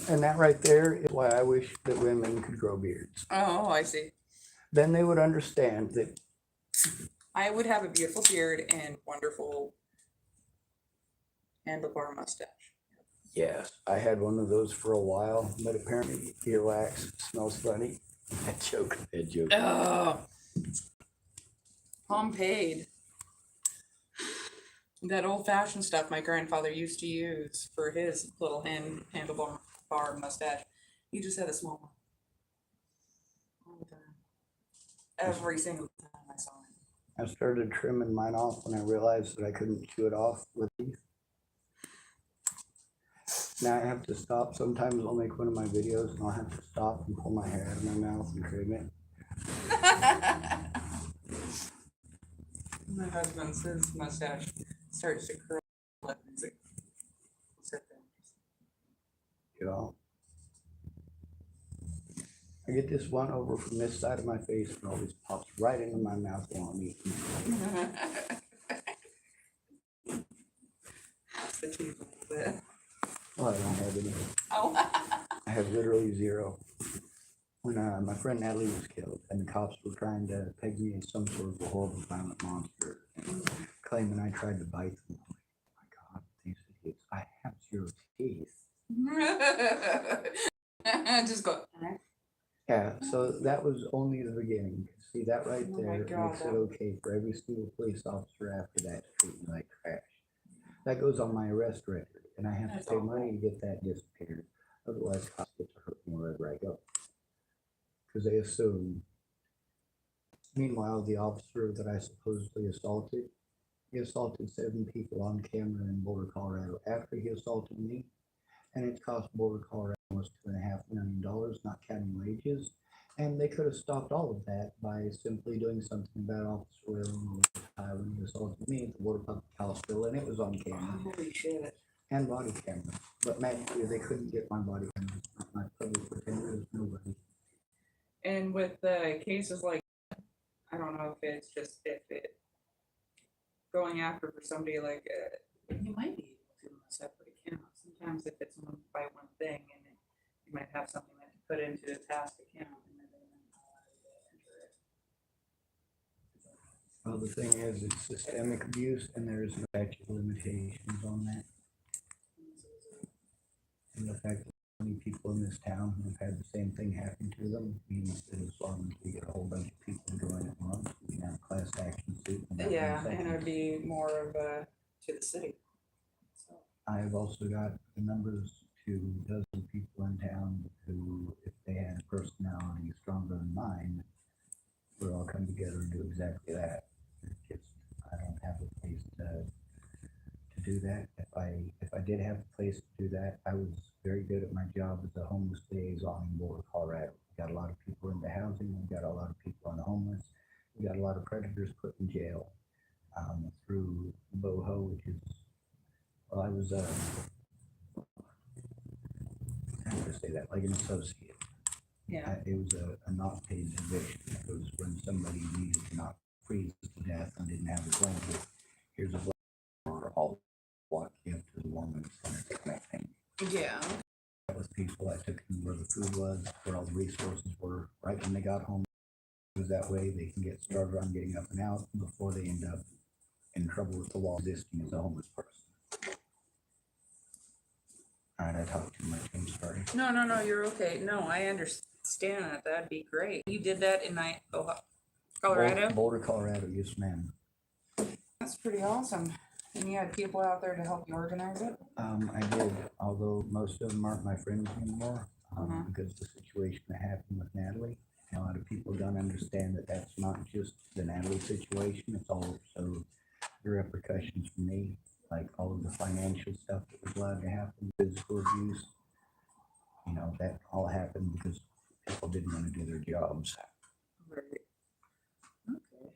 And that right there is why I wish that women could grow beards. Oh, I see. Then they would understand that I would have a beautiful beard and wonderful handlebar mustache. yes, I had one of those for a while, but apparently earwax smells funny. That joke. Oh. Pomade. That old-fashioned stuff my grandfather used to use for his little handlebar mustache. He just had a small one. All the time. Every single time I saw him. I started trimming mine off when I realized that I couldn't chew it off with teeth. Now I have to stop. Sometimes I'll make one of my videos and I'll have to stop and pull my hair out of my mouth and trim it. My husband's his mustache starts to curl. He's like, sit there. You know, I get this one over from this side of my face and always pops right into my mouth while I'm eating. That's the teeth a little bit. Well, I don't have any. Oh. I have literally zero. When my friend Natalie was killed and the cops were trying to peg me as some sort of a horrible violent monster and claiming I tried to bite them. I'm like, oh my God, these idiots. I have zero teeth. Just go. Yeah, so that was only the beginning. See, that right Oh my there God, makes it that- okay for every single police officer after that to treat me like trash. That goes on my arrest record, and I have That's to pay awful. money to get that disappeared. Otherwise, cops get to hurt me wherever I go. Because they assume. Meanwhile, the officer that I supposedly assaulted, he assaulted 7 people on camera in Boulder, Colorado after he assaulted me. And it cost Boulder, Colorado almost $2.5 million, not counting wages. And they could have stopped all of that by simply doing something about Officer Whalen when he assaulted me at the Border Public Hospital, and it was on camera Holy shit. and body camera. But magically, they couldn't get my body camera, my public defender, nobody. And with cases like, I don't know if it's just if it going after for somebody like you might be able to on a separate account. Sometimes if it's one by one thing, and then you might have something that you put into a task account, and then they might not allow you to enter it. Well, the thing is, it's systemic abuse, and there's no statute of limitations on that. And the fact that many people in this town have had the same thing happen to them means that as long as we get a whole bunch of people doing it once, we can have a class action suit. in about Yeah, 1 and it would second. be more of to the city. So, I've also got the numbers to dozen people in town who, if they had a personality stronger than mine, would all come together and do exactly that. It's just, I don't have a place to do that. If I did have a place to do that, I was very good at my job as a homeless liaison in Boulder, Colorado. We got a lot of people into housing. We got a lot of people on the homeless. We got a lot of predators put in jail through BOHO, which is, well, I was how to say that, like an associate. yeah. It was a not paid position. It was when somebody needed to not freeze to death and didn't have a blanket. Here's a blanket, or I'll walk you up to the woman's center kind of thing. Yeah. That was people that took them where the food was, where all the resources were, right when they got home. It was that way they can get started on getting up and out before they end up in trouble with the law existing as a homeless person. All right, I talked too much. I'm sorry. No, you're okay. No, I understand that. That'd be great. You did that in Colorado? Boulder, Colorado, yes, ma'am. That's pretty awesome. And you had people out there to help you organize it? I did, although most of them aren't my friends anymore Mhm. because of the situation that happened with Natalie. And a lot of people don't understand that that's not just the Natalie situation, it's also the repercussions for me, like all of the financial stuff that was allowed to happen, physical abuse. You know, that all happened because people didn't want to do their jobs. Right. Okay.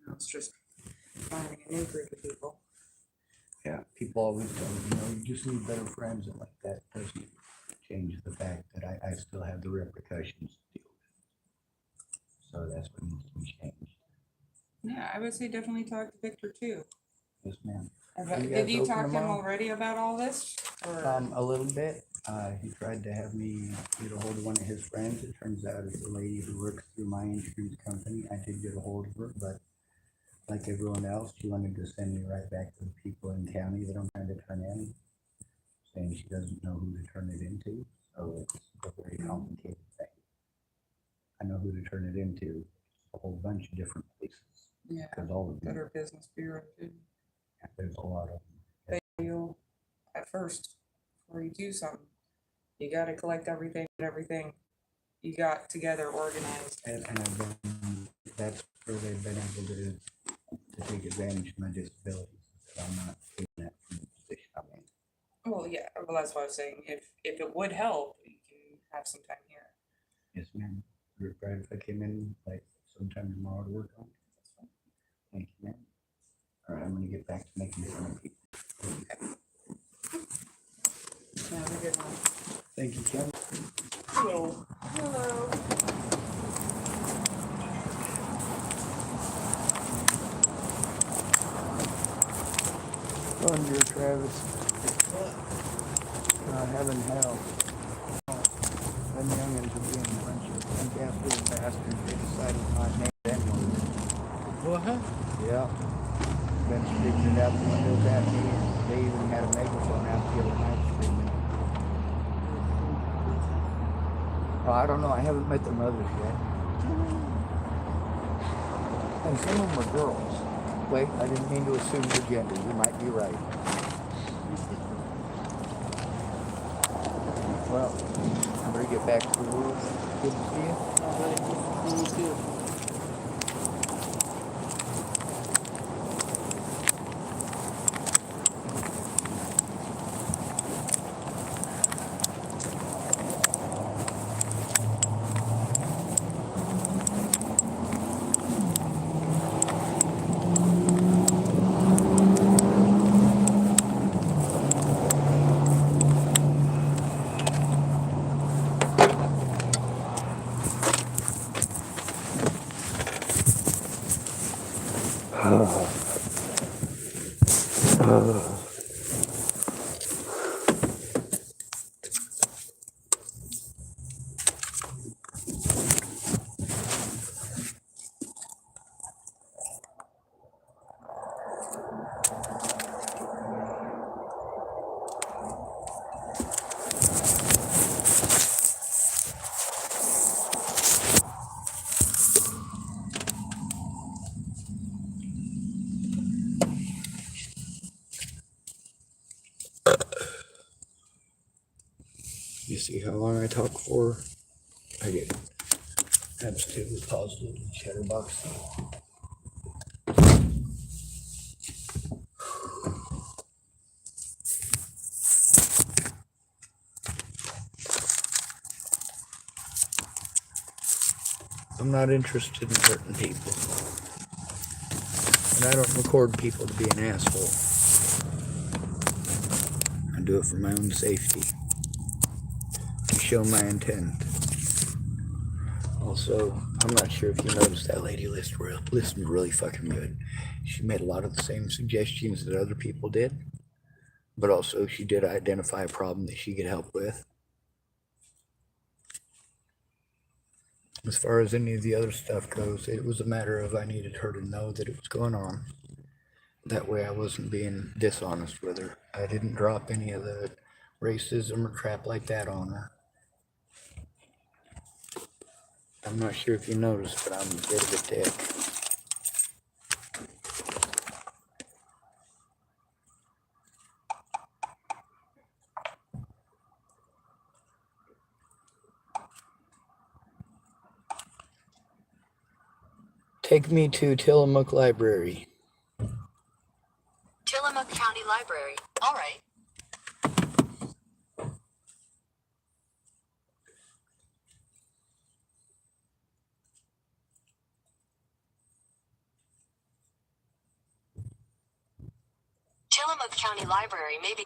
No, it's just finding a new group of people. Yeah, people always tell me, you know, you just need better friends, and like that doesn't change the fact that I still have the repercussions to deal with. So that's what needs to be changed. Yeah, I would say definitely talk to Victor too. Yes, ma'am. Did you open talk to him tomorrow? already about all this? Or? A little bit. He tried to have me get a hold of one of his friends. It turns out it's a lady who works through my insurance company. I did get a hold of her, but like everyone else, she wanted to send me right back to the people in county that I'm trying to turn in, saying she doesn't know who to turn it into. So it's a very complicated thing. I know who to turn it into, a whole bunch of different places. Yeah, Because all of them, Better Business Bureau too. there's a lot of them. You at first, before you do something, you got to collect everything you got together organized. And I've been, that's where they've been able to take advantage of my disabilities. That I'm not taking that from the position I'm in. Well, yeah, well, that's what I was saying. If it would help, you can have some time here. Yes, ma'am. Would it be right if I came in like sometime tomorrow to work on it? That's fine. Thank you, ma'am. All right, I'm gonna get back to making some people. Have a good one. Thank you, Kim. Hello. Hello. Under Travis. Having hell. Them youngins are being a bunch of ungastly bastards. They decided not to name them one. What? Yeah. Been screaming it out the windows at me. They even had a megaphone out the other night screaming. Oh, I don't know. I haven't met their mothers yet. And some of them were girls. Wait, I didn't mean to assume your gender. You might be right. Well, I better get back to the world. Good to see you. All right, good to see you too. You see how long I talk for? I get absolutely positive chatterbox. I'm not interested in hurting people. And I don't record people to be an asshole. I do it for my own safety. To show my intent. Also, I'm not sure if you noticed that lady listened really fucking good. She made a lot of the same suggestions that other people did. But also, she did identify a problem that she could help with. As far as any of the other stuff goes, it was a matter of I needed her to know that it was going on. That way I wasn't being dishonest with her. I didn't drop any of the racism or crap like that on her. I'm not sure if you noticed, but I'm a bit of a dick. Take me to Tillamook Library. Tillamook County Library. All right. Tillamook County Library may be.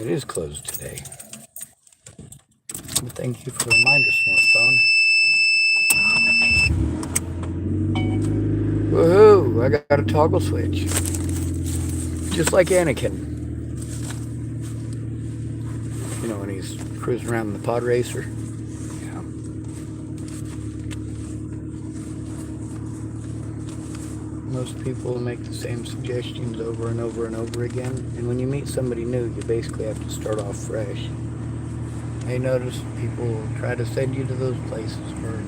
It is closed today. But thank you for the reminder, smartphone. Woohoo! I got a toggle switch. Just like Anakin. You know, when he's cruising around in the pod racer. Yeah. Most people make the same suggestions over and over and over again. And when you meet somebody new, you basically have to start off fresh. I notice people try to send you to those places where,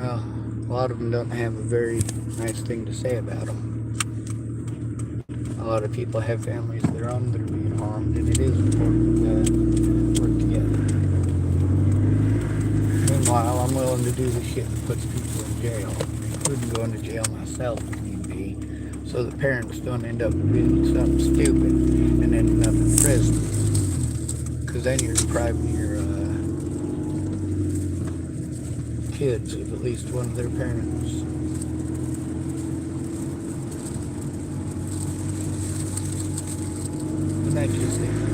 well, a lot of them don't have a very nice thing to say about them. A lot of people have families of their own that are being harmed, and it is important to work together. Meanwhile, I'm willing to do the shit that puts people in jail, including going to jail myself if need be, so the parents don't end up doing something stupid and ending up in prison. Because then you're depriving your kids of at least one of their parents. And that just ain't cool.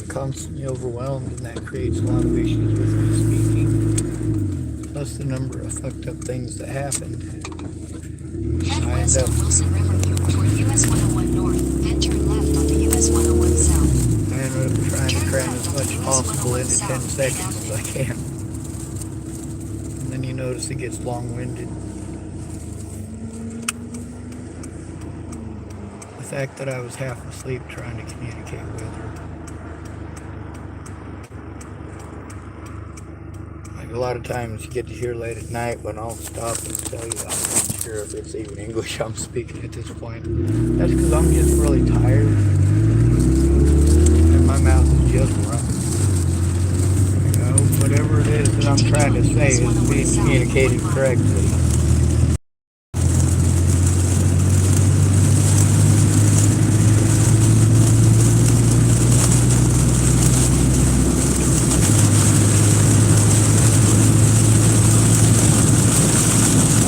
Constantly overwhelmed, and that creates a lot of issues with me speaking. Plus the number of fucked up things that happened. Head I west end up, on Wilson Riverview toward US 101 North, then turn left onto US 101 South. I end up trying to Turn cram left as onto much US possible 101 into 10 South, Main seconds as I Avenue. can. And then you notice it gets long-winded. The fact that I was half asleep trying to communicate with her. Like a lot of times you get to hear late at night when I'll stop and tell you I'm not sure if it's even English I'm speaking at this point. That's because I'm just really tired and my mouth is just running. You know, whatever it is that I'm trying to say is being communicated correctly.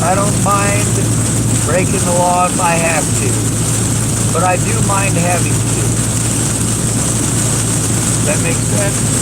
I don't mind breaking the law if I have to, but I do mind having to. Does that make sense?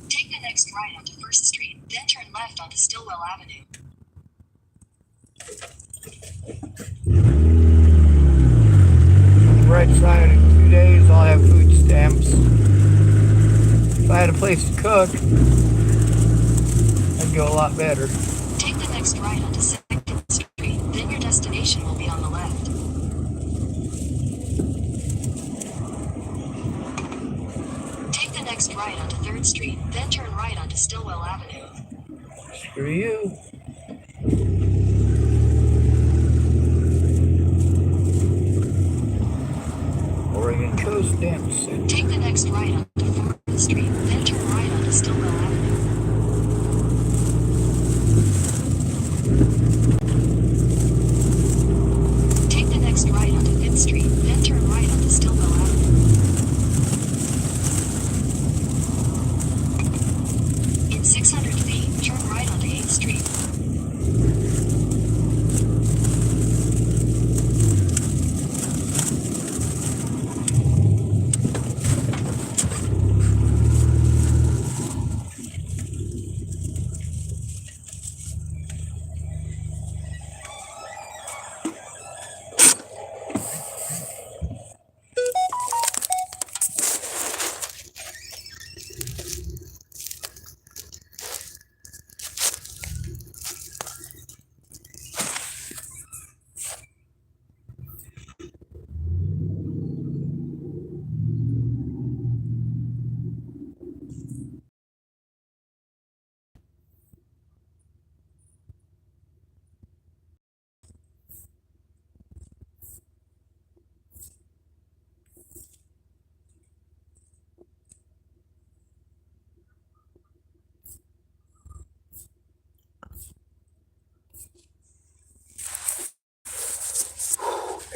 Take the next right onto First Street, then turn left onto Stillwell Avenue. On the right side, in 2 days, I'll have food stamps. If I had a place to cook, I'd go a lot better. Take the next right onto 2nd Street, then your destination will be on the left. Take the next right onto 3rd Street, then turn right onto Stillwell Avenue. Screw you. Oregon Coast Stamp Center. Take the next right onto 4th Street, then turn right onto Stillwell Avenue. Take the next right onto 5th Street, then turn right onto Stillwell Avenue. In 600 feet, turn right onto 8th Street.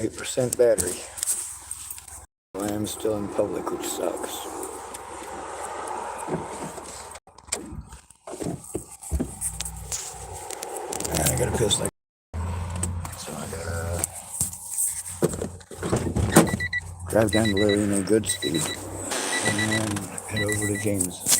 8% battery. I am still in public, which sucks. And I gotta piss like. So I gotta drive down to Lillian at good speed and head over to James.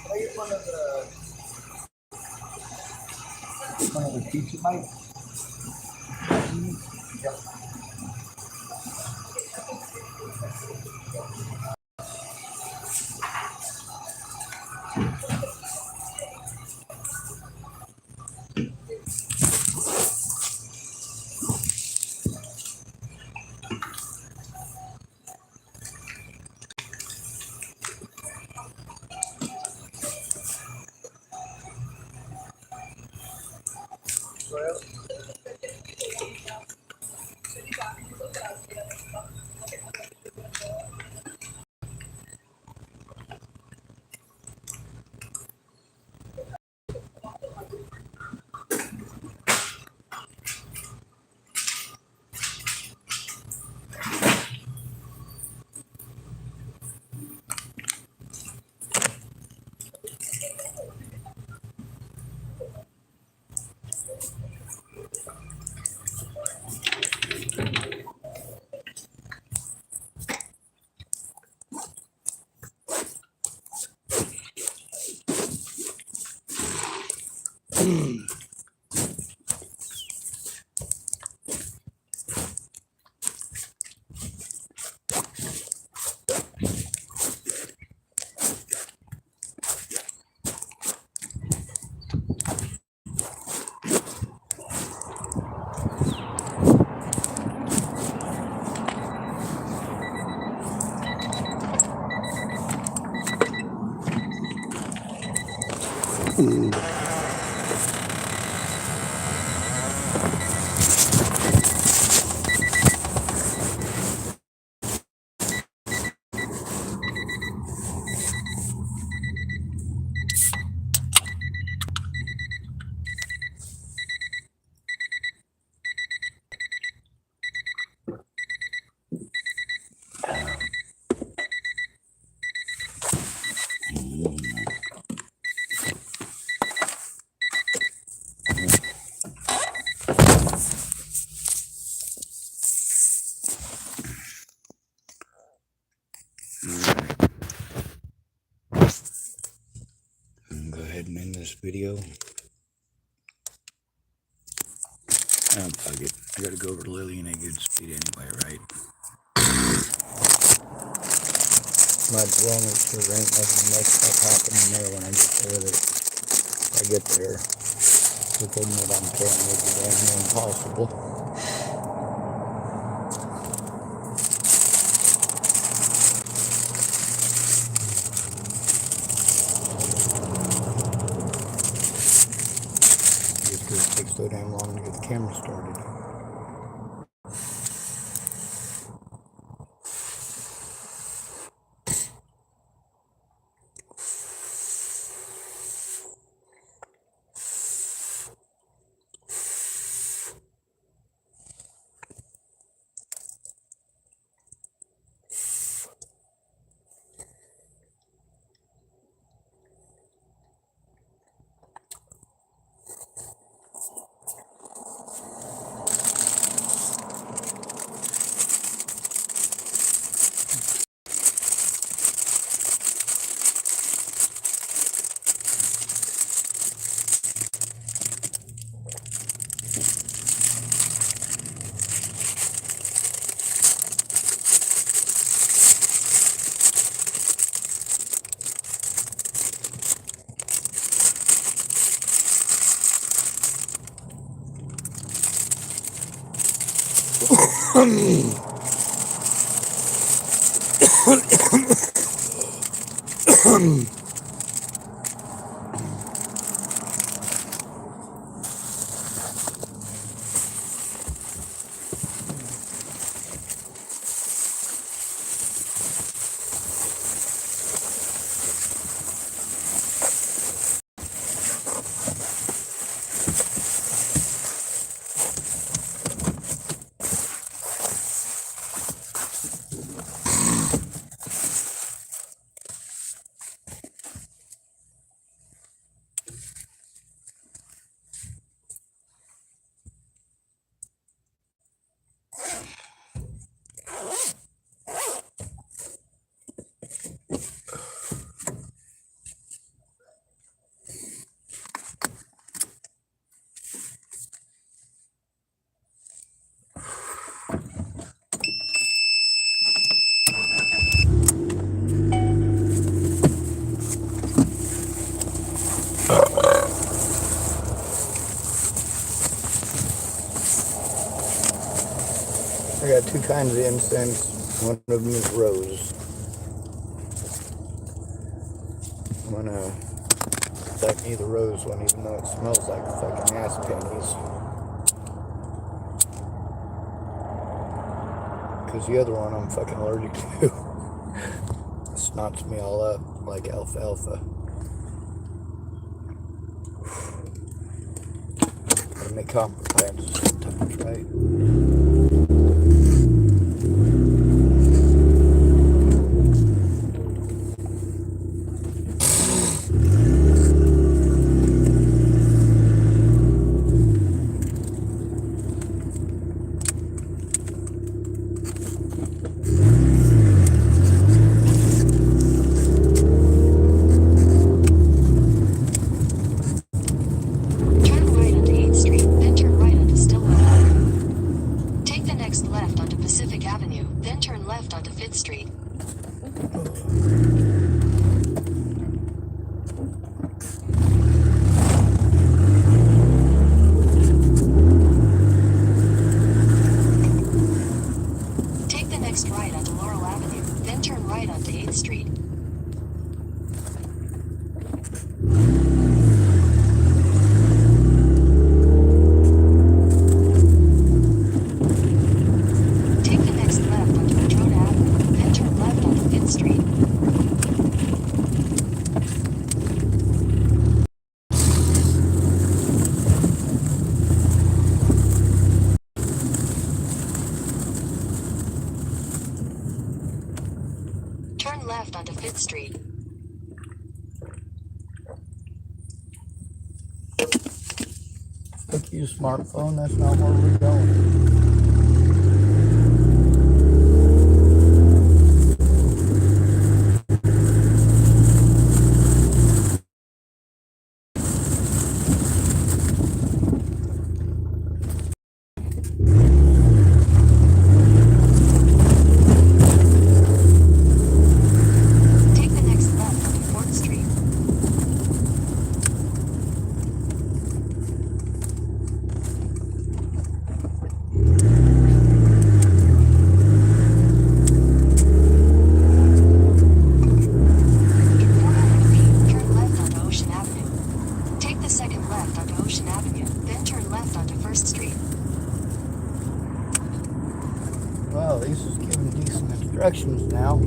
Can I get one of the pizza bites? Yep. Go ahead and end this video. Fuck it. I gotta go over to Lillian at good speed anyway, right? Might as well make sure there ain't nothing messed up happening there when I get there. If I get there, recording it on camera would be damn near impossible. Just because it takes so damn long to get the camera started. I got two kinds of incense. One of them is rose. I'm gonna light me the rose one, even though it smells like fucking ass panties. because the other one I'm fucking allergic to. It snots me all up like alfalfa. Gotta make compromises sometimes, right? Turn right onto 8th Street, then turn right onto Stillwell Avenue. Take the next left onto Pacific Avenue, then turn left onto 5th Street. Take the next right onto Laurel Avenue, then turn right onto 8th Street. Take the next left onto Madrona Avenue, then turn left onto 5th Street. Turn left onto 5th Street. Fuck you, smartphone. That's not where we're going. Take the next left onto 4th Street. In 400 feet, turn left onto Ocean Avenue. Take the second left onto Ocean Avenue, then turn left onto 1st Street. Wow, this is giving decent instructions now.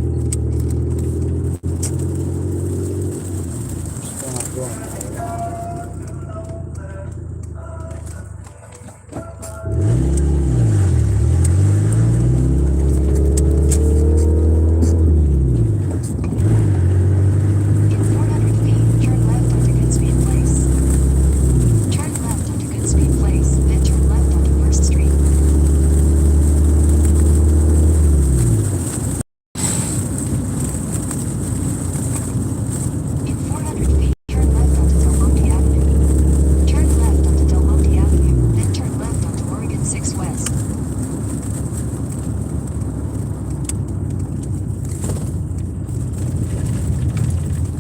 Still not going anywhere. In 400 feet, turn left onto Goodspeed Place. Turn left onto Goodspeed Place, then turn left onto 1st Street. In 400 feet, turn left onto Del Monte Avenue. Turn left onto Del Monte Avenue, then turn left onto Oregon 6 West.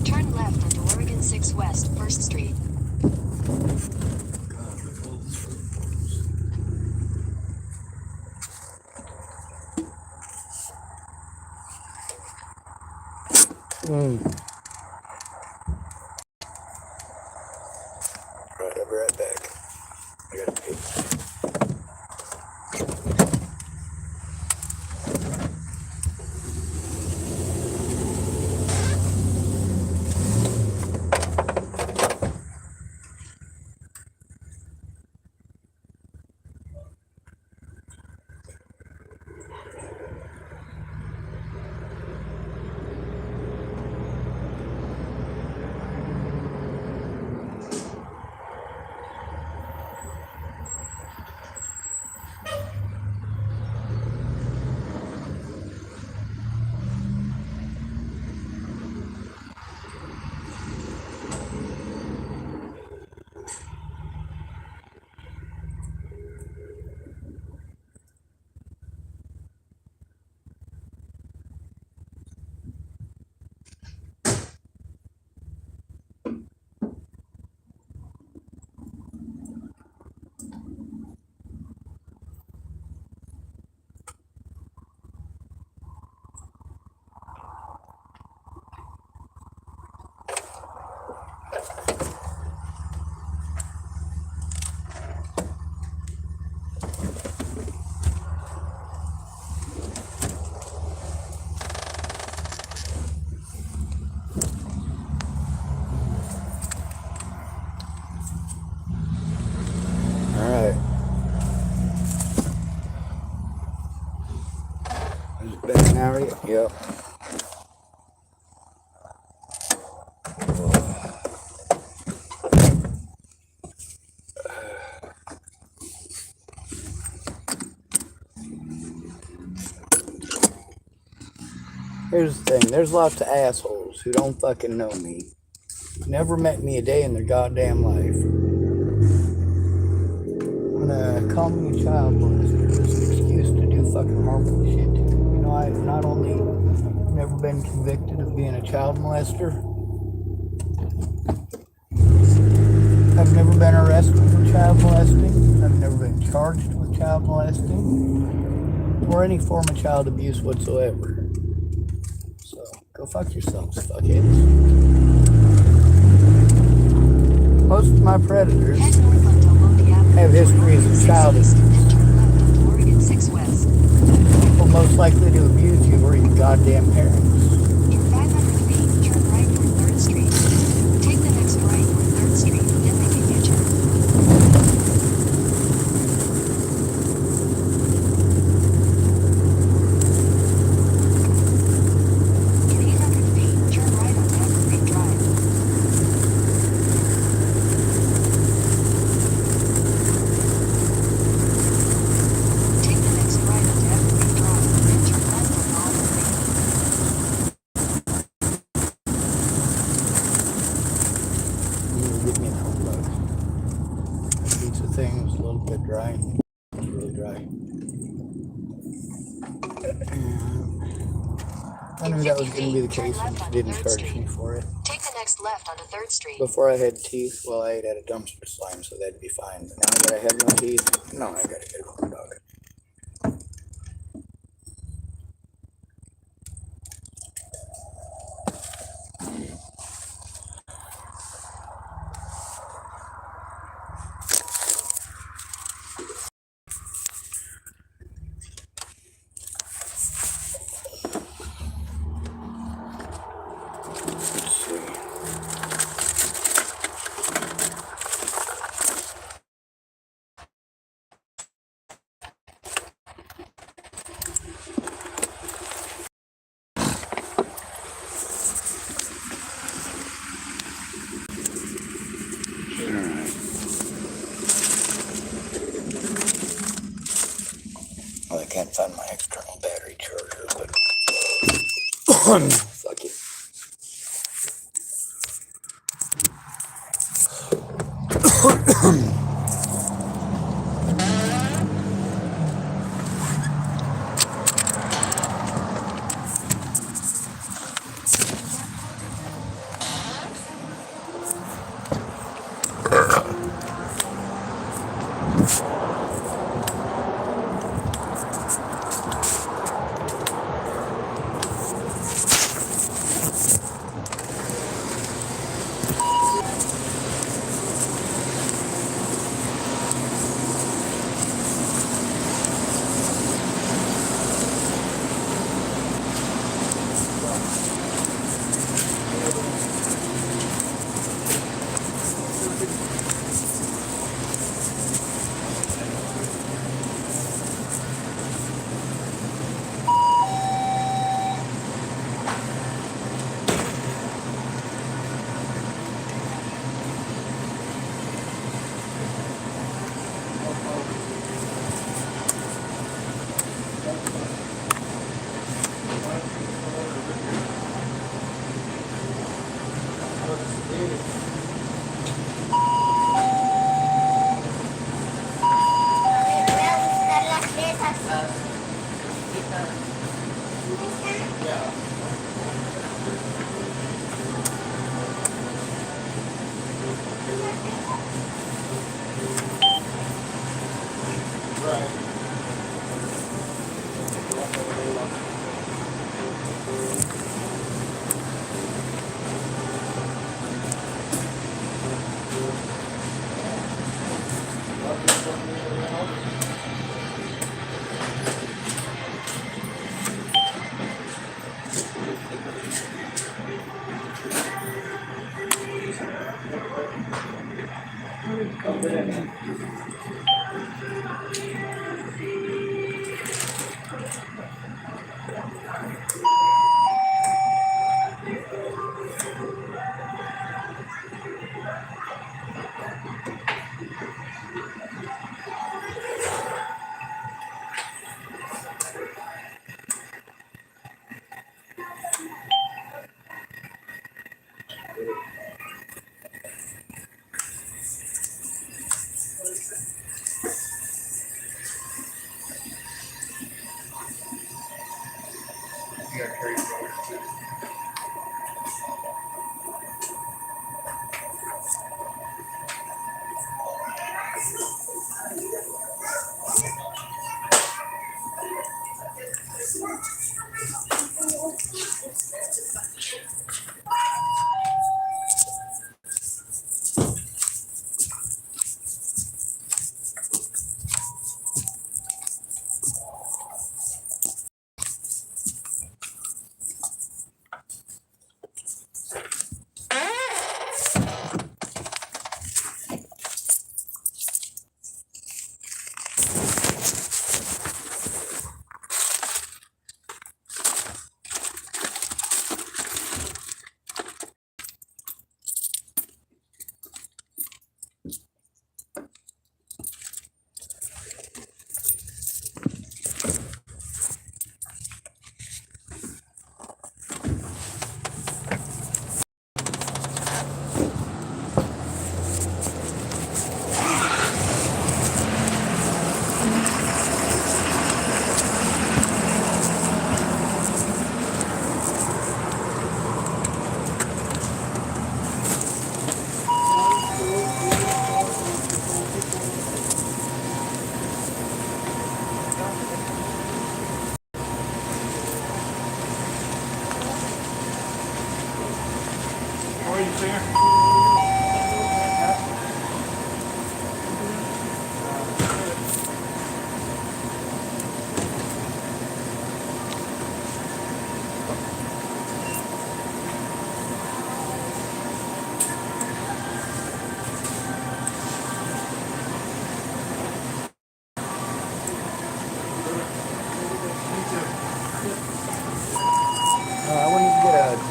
Turn left onto Oregon 6 West, 1st Street. Right, I'll be right back. I gotta pee. are you? Yep. Here's the thing. There's lots of assholes who don't fucking know me. Never met me a day in their goddamn life. Gonna call me a child molester as an excuse to do fucking harmful shit to me. You know, I've not only never been convicted of being a child molester, I've never been arrested for child molesting. I've never been charged with child molesting or any form of child abuse whatsoever. So go fuck yourselves, fuckheads. Most of my predators Head north onto Lodi Avenue have toward histories Oregon of 6 child East, abuse. then turn left onto Oregon 6 West. People most likely to abuse you are your goddamn parents. In 500 feet, turn right toward 3rd Street. Take the next right toward 3rd Street, then make a U-turn. In 800 feet, turn right onto Evergreen Drive. Take the next right onto Evergreen Drive, then turn left onto Olive Lane. You give me a home bug. The pizza thing was a little bit dry. It was really dry. I knew that was going to be the case when she didn't charge me for it. Take the next left onto 3rd Street. Before I had teeth, well, I ate at a dumpster slime, so that'd be fine. But now that I have no teeth, no, I gotta get a home dog. Let's see. Alright. Well, I can't find my external battery charger, but fuck it.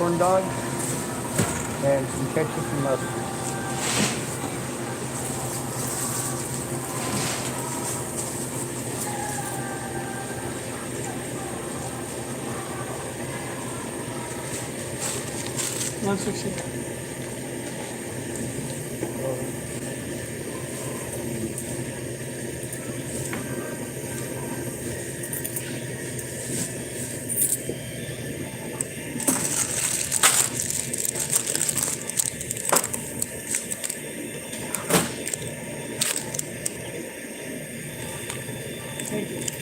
corn dog and some ketchup and mustard. $160. Thank you.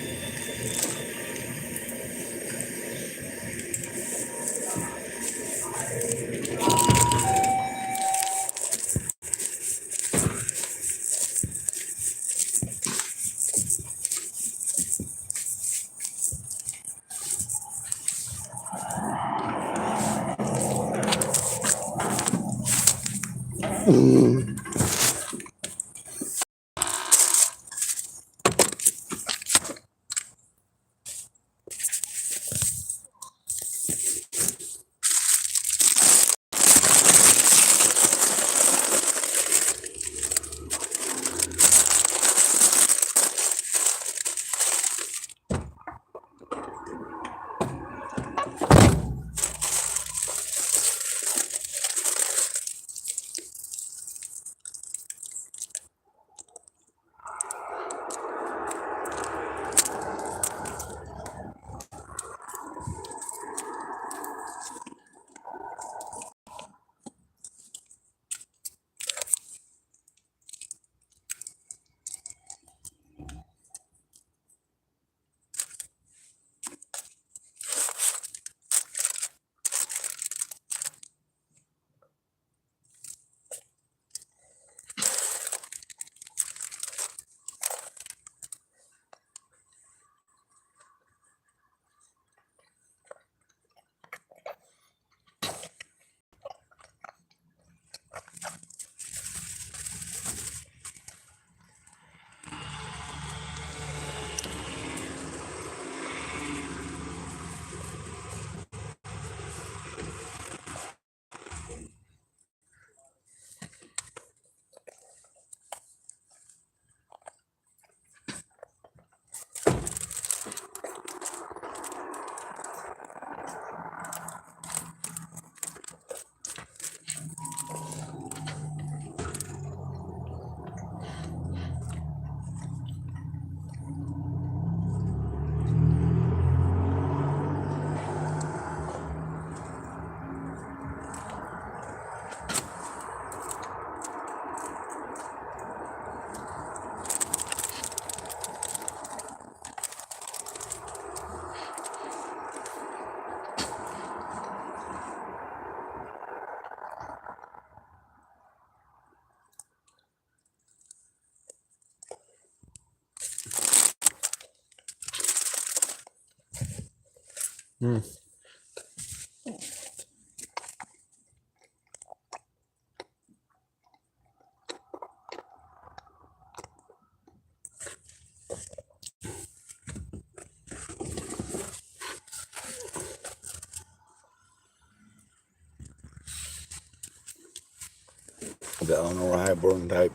The Eleanor Highborn type.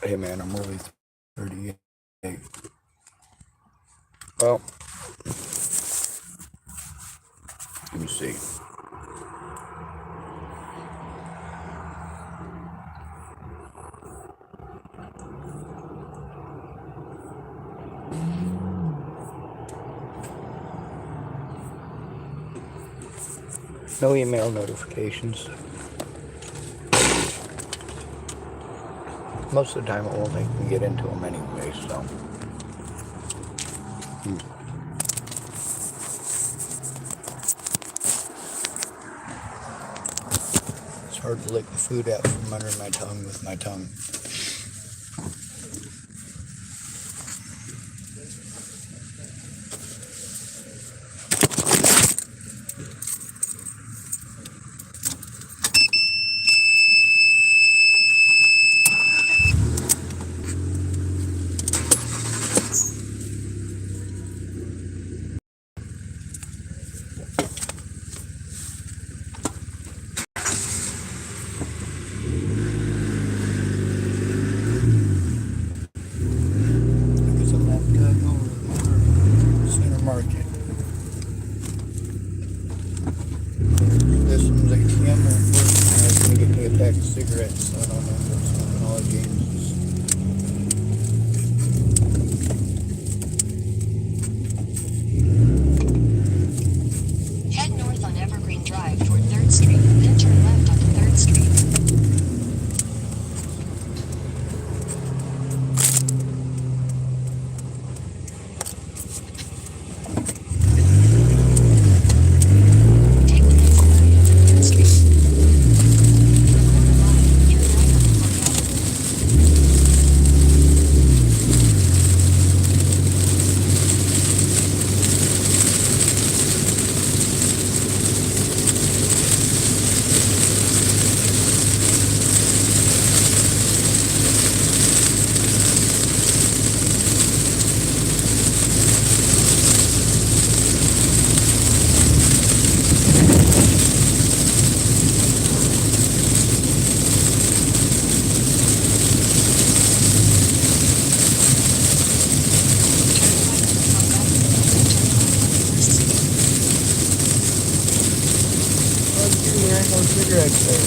Hey man, I'm only 38. Well, let me see. No email notifications. Most of the time it won't make me get into them anyway, so. It's hard to lick the food out from under my tongue with my tongue. pack of cigarettes, so I don't know if I'm smoking all the games. Head north on Evergreen Drive toward 3rd Street, then turn left onto 3rd Street. Take the next right onto 3rd Street. A quarter mile, turn right onto Park Avenue. There ain't no cigarettes there.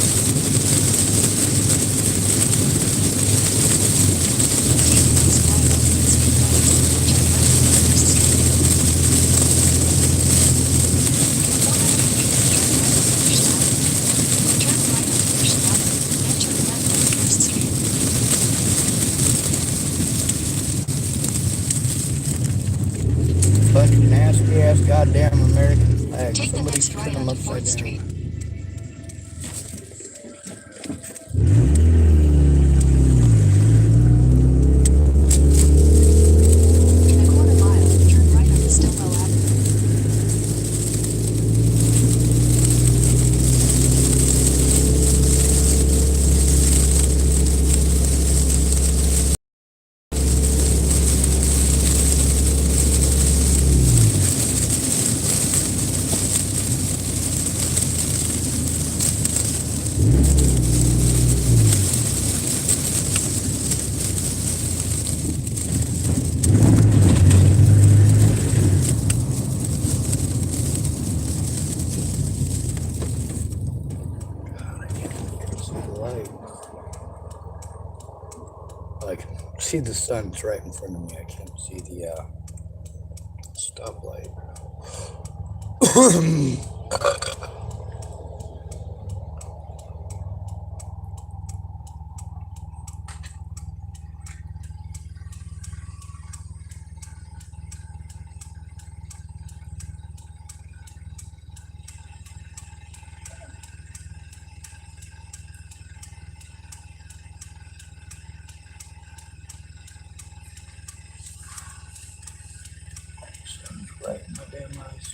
Bunch of nasty ass goddamn American flags. Take the Somebody next turn right them onto upside 4th Street. down. In a quarter mile, turn right onto Stillwell Avenue. See the light. I can see the sun's right in front of me. I can't see the stoplight. Sun's right in my damn eyes.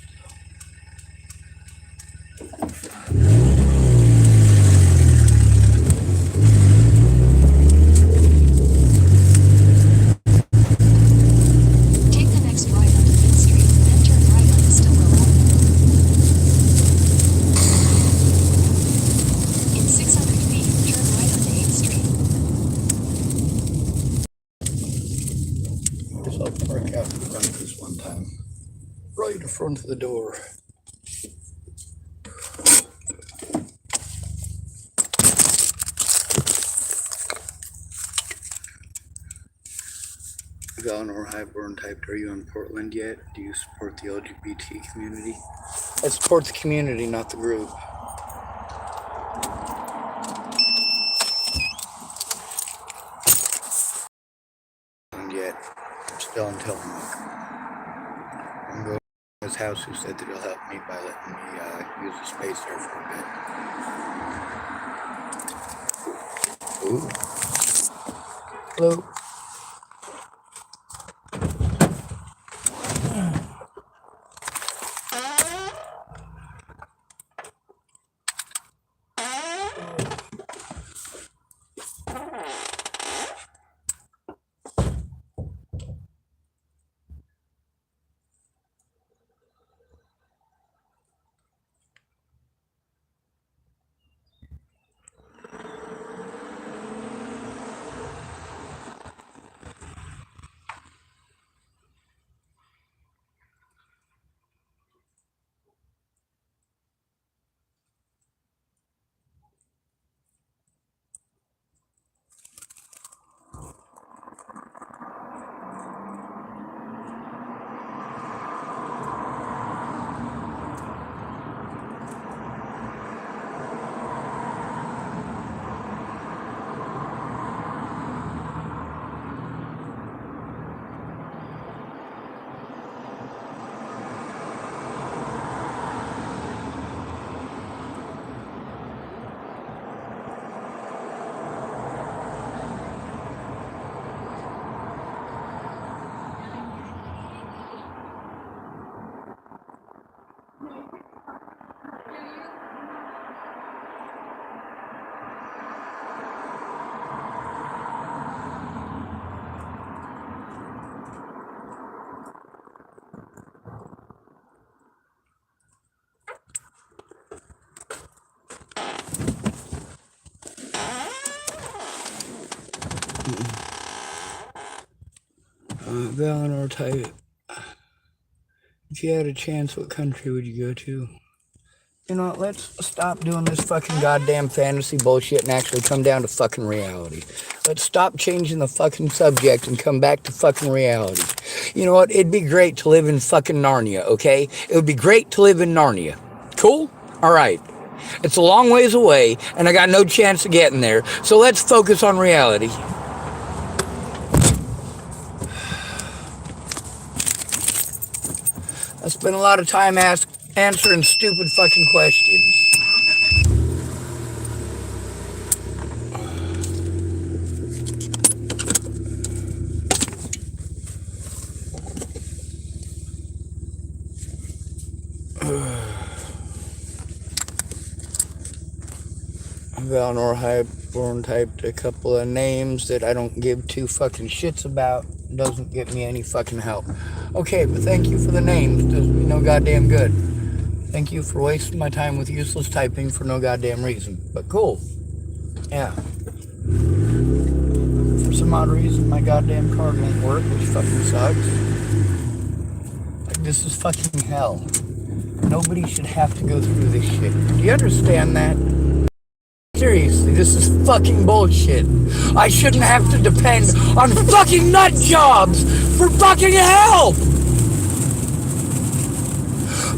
Take the next right onto 5th Street, then turn right onto Stillwell Avenue. In 600 feet, turn right onto 8th Street. Guess I'll park out in front of this one time. Right in front of the door. Eleanor Highborn typed, are you in Portland yet? Do you support the LGBT community? I support the community, not the group. And yet, I'm still in Tillamook. I'm going to his house who said that he'll help me by letting me use the space there for a bit. Ooh. Hello. Valinor type. If you had a chance, what country would you go to? You know what, let's stop doing this fucking goddamn fantasy bullshit and actually come down to fucking reality. Let's stop changing the fucking subject and come back to fucking reality. You know what, it'd be great to live in fucking Narnia, okay? It would be great to live in Narnia. Cool? Alright. It's a long ways away, and I got no chance of getting there, so let's focus on reality. I spent a lot of time answering stupid fucking questions. Valinor Highborn typed a couple of names that I don't give two fucking shits about. Doesn't get me any fucking help. Okay, but thank you for the names. Does me no goddamn good. Thank you for wasting my time with useless typing for no goddamn reason. But cool. Yeah. For some odd reason, my goddamn card won't work, which fucking sucks. Like, this is fucking hell. Nobody should have to go through this shit. Do you understand that? Seriously, this is fucking bullshit. I shouldn't have to depend on fucking nut jobs for fucking help!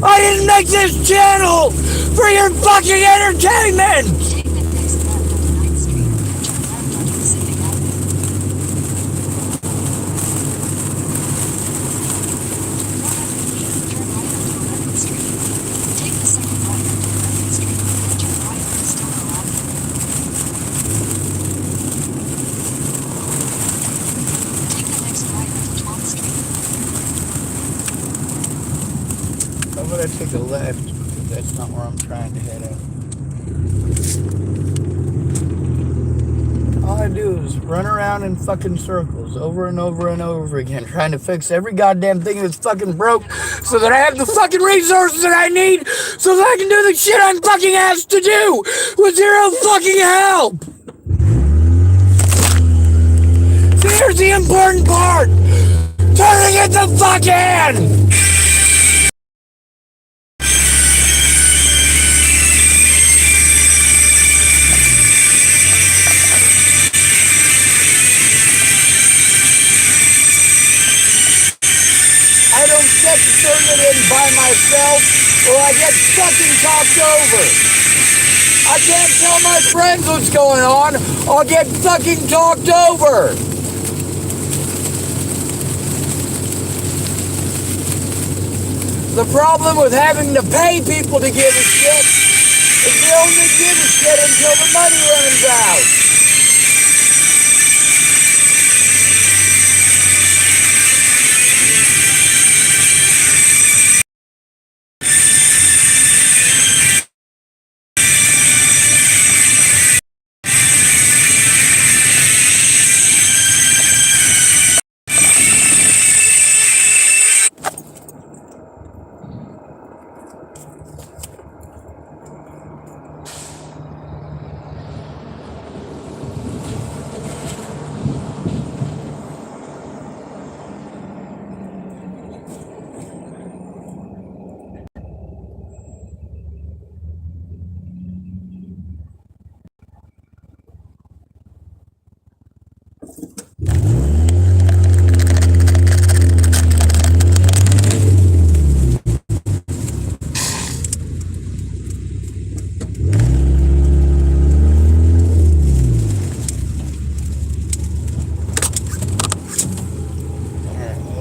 I didn't make this channel for your fucking entertainment! Take the next left onto 9th Street, turn left onto Pacific Avenue. 400 feet, turn right onto 11th Street. Take the second right onto 11th Street, then turn right onto Stonewall Avenue. Take the next right onto 12th Street. How about I take a left? Because that's not where I'm trying to head out. All I do is run around in fucking circles over and over and over again, trying to fix every goddamn thing that's fucking broke so that I have the fucking resources that I need so that I can do the shit I'm fucking asked to do with zero fucking help! See, here's the important part! Turning it the fuck in! I don't get to turn it in by myself or I get fucking talked over. I can't tell my friends what's going on. I'll get fucking talked over. The problem with having to pay people to give a shit is they only give a shit until the money runs out.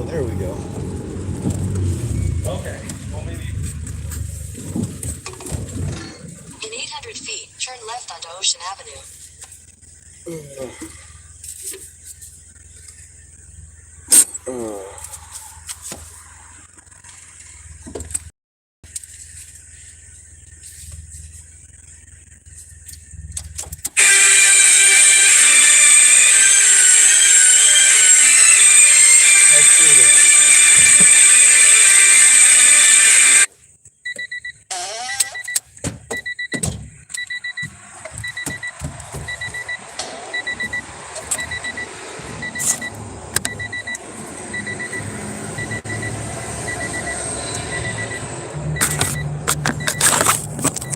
There we go. Okay. Well, maybe. In 800 feet, turn left onto Ocean Avenue.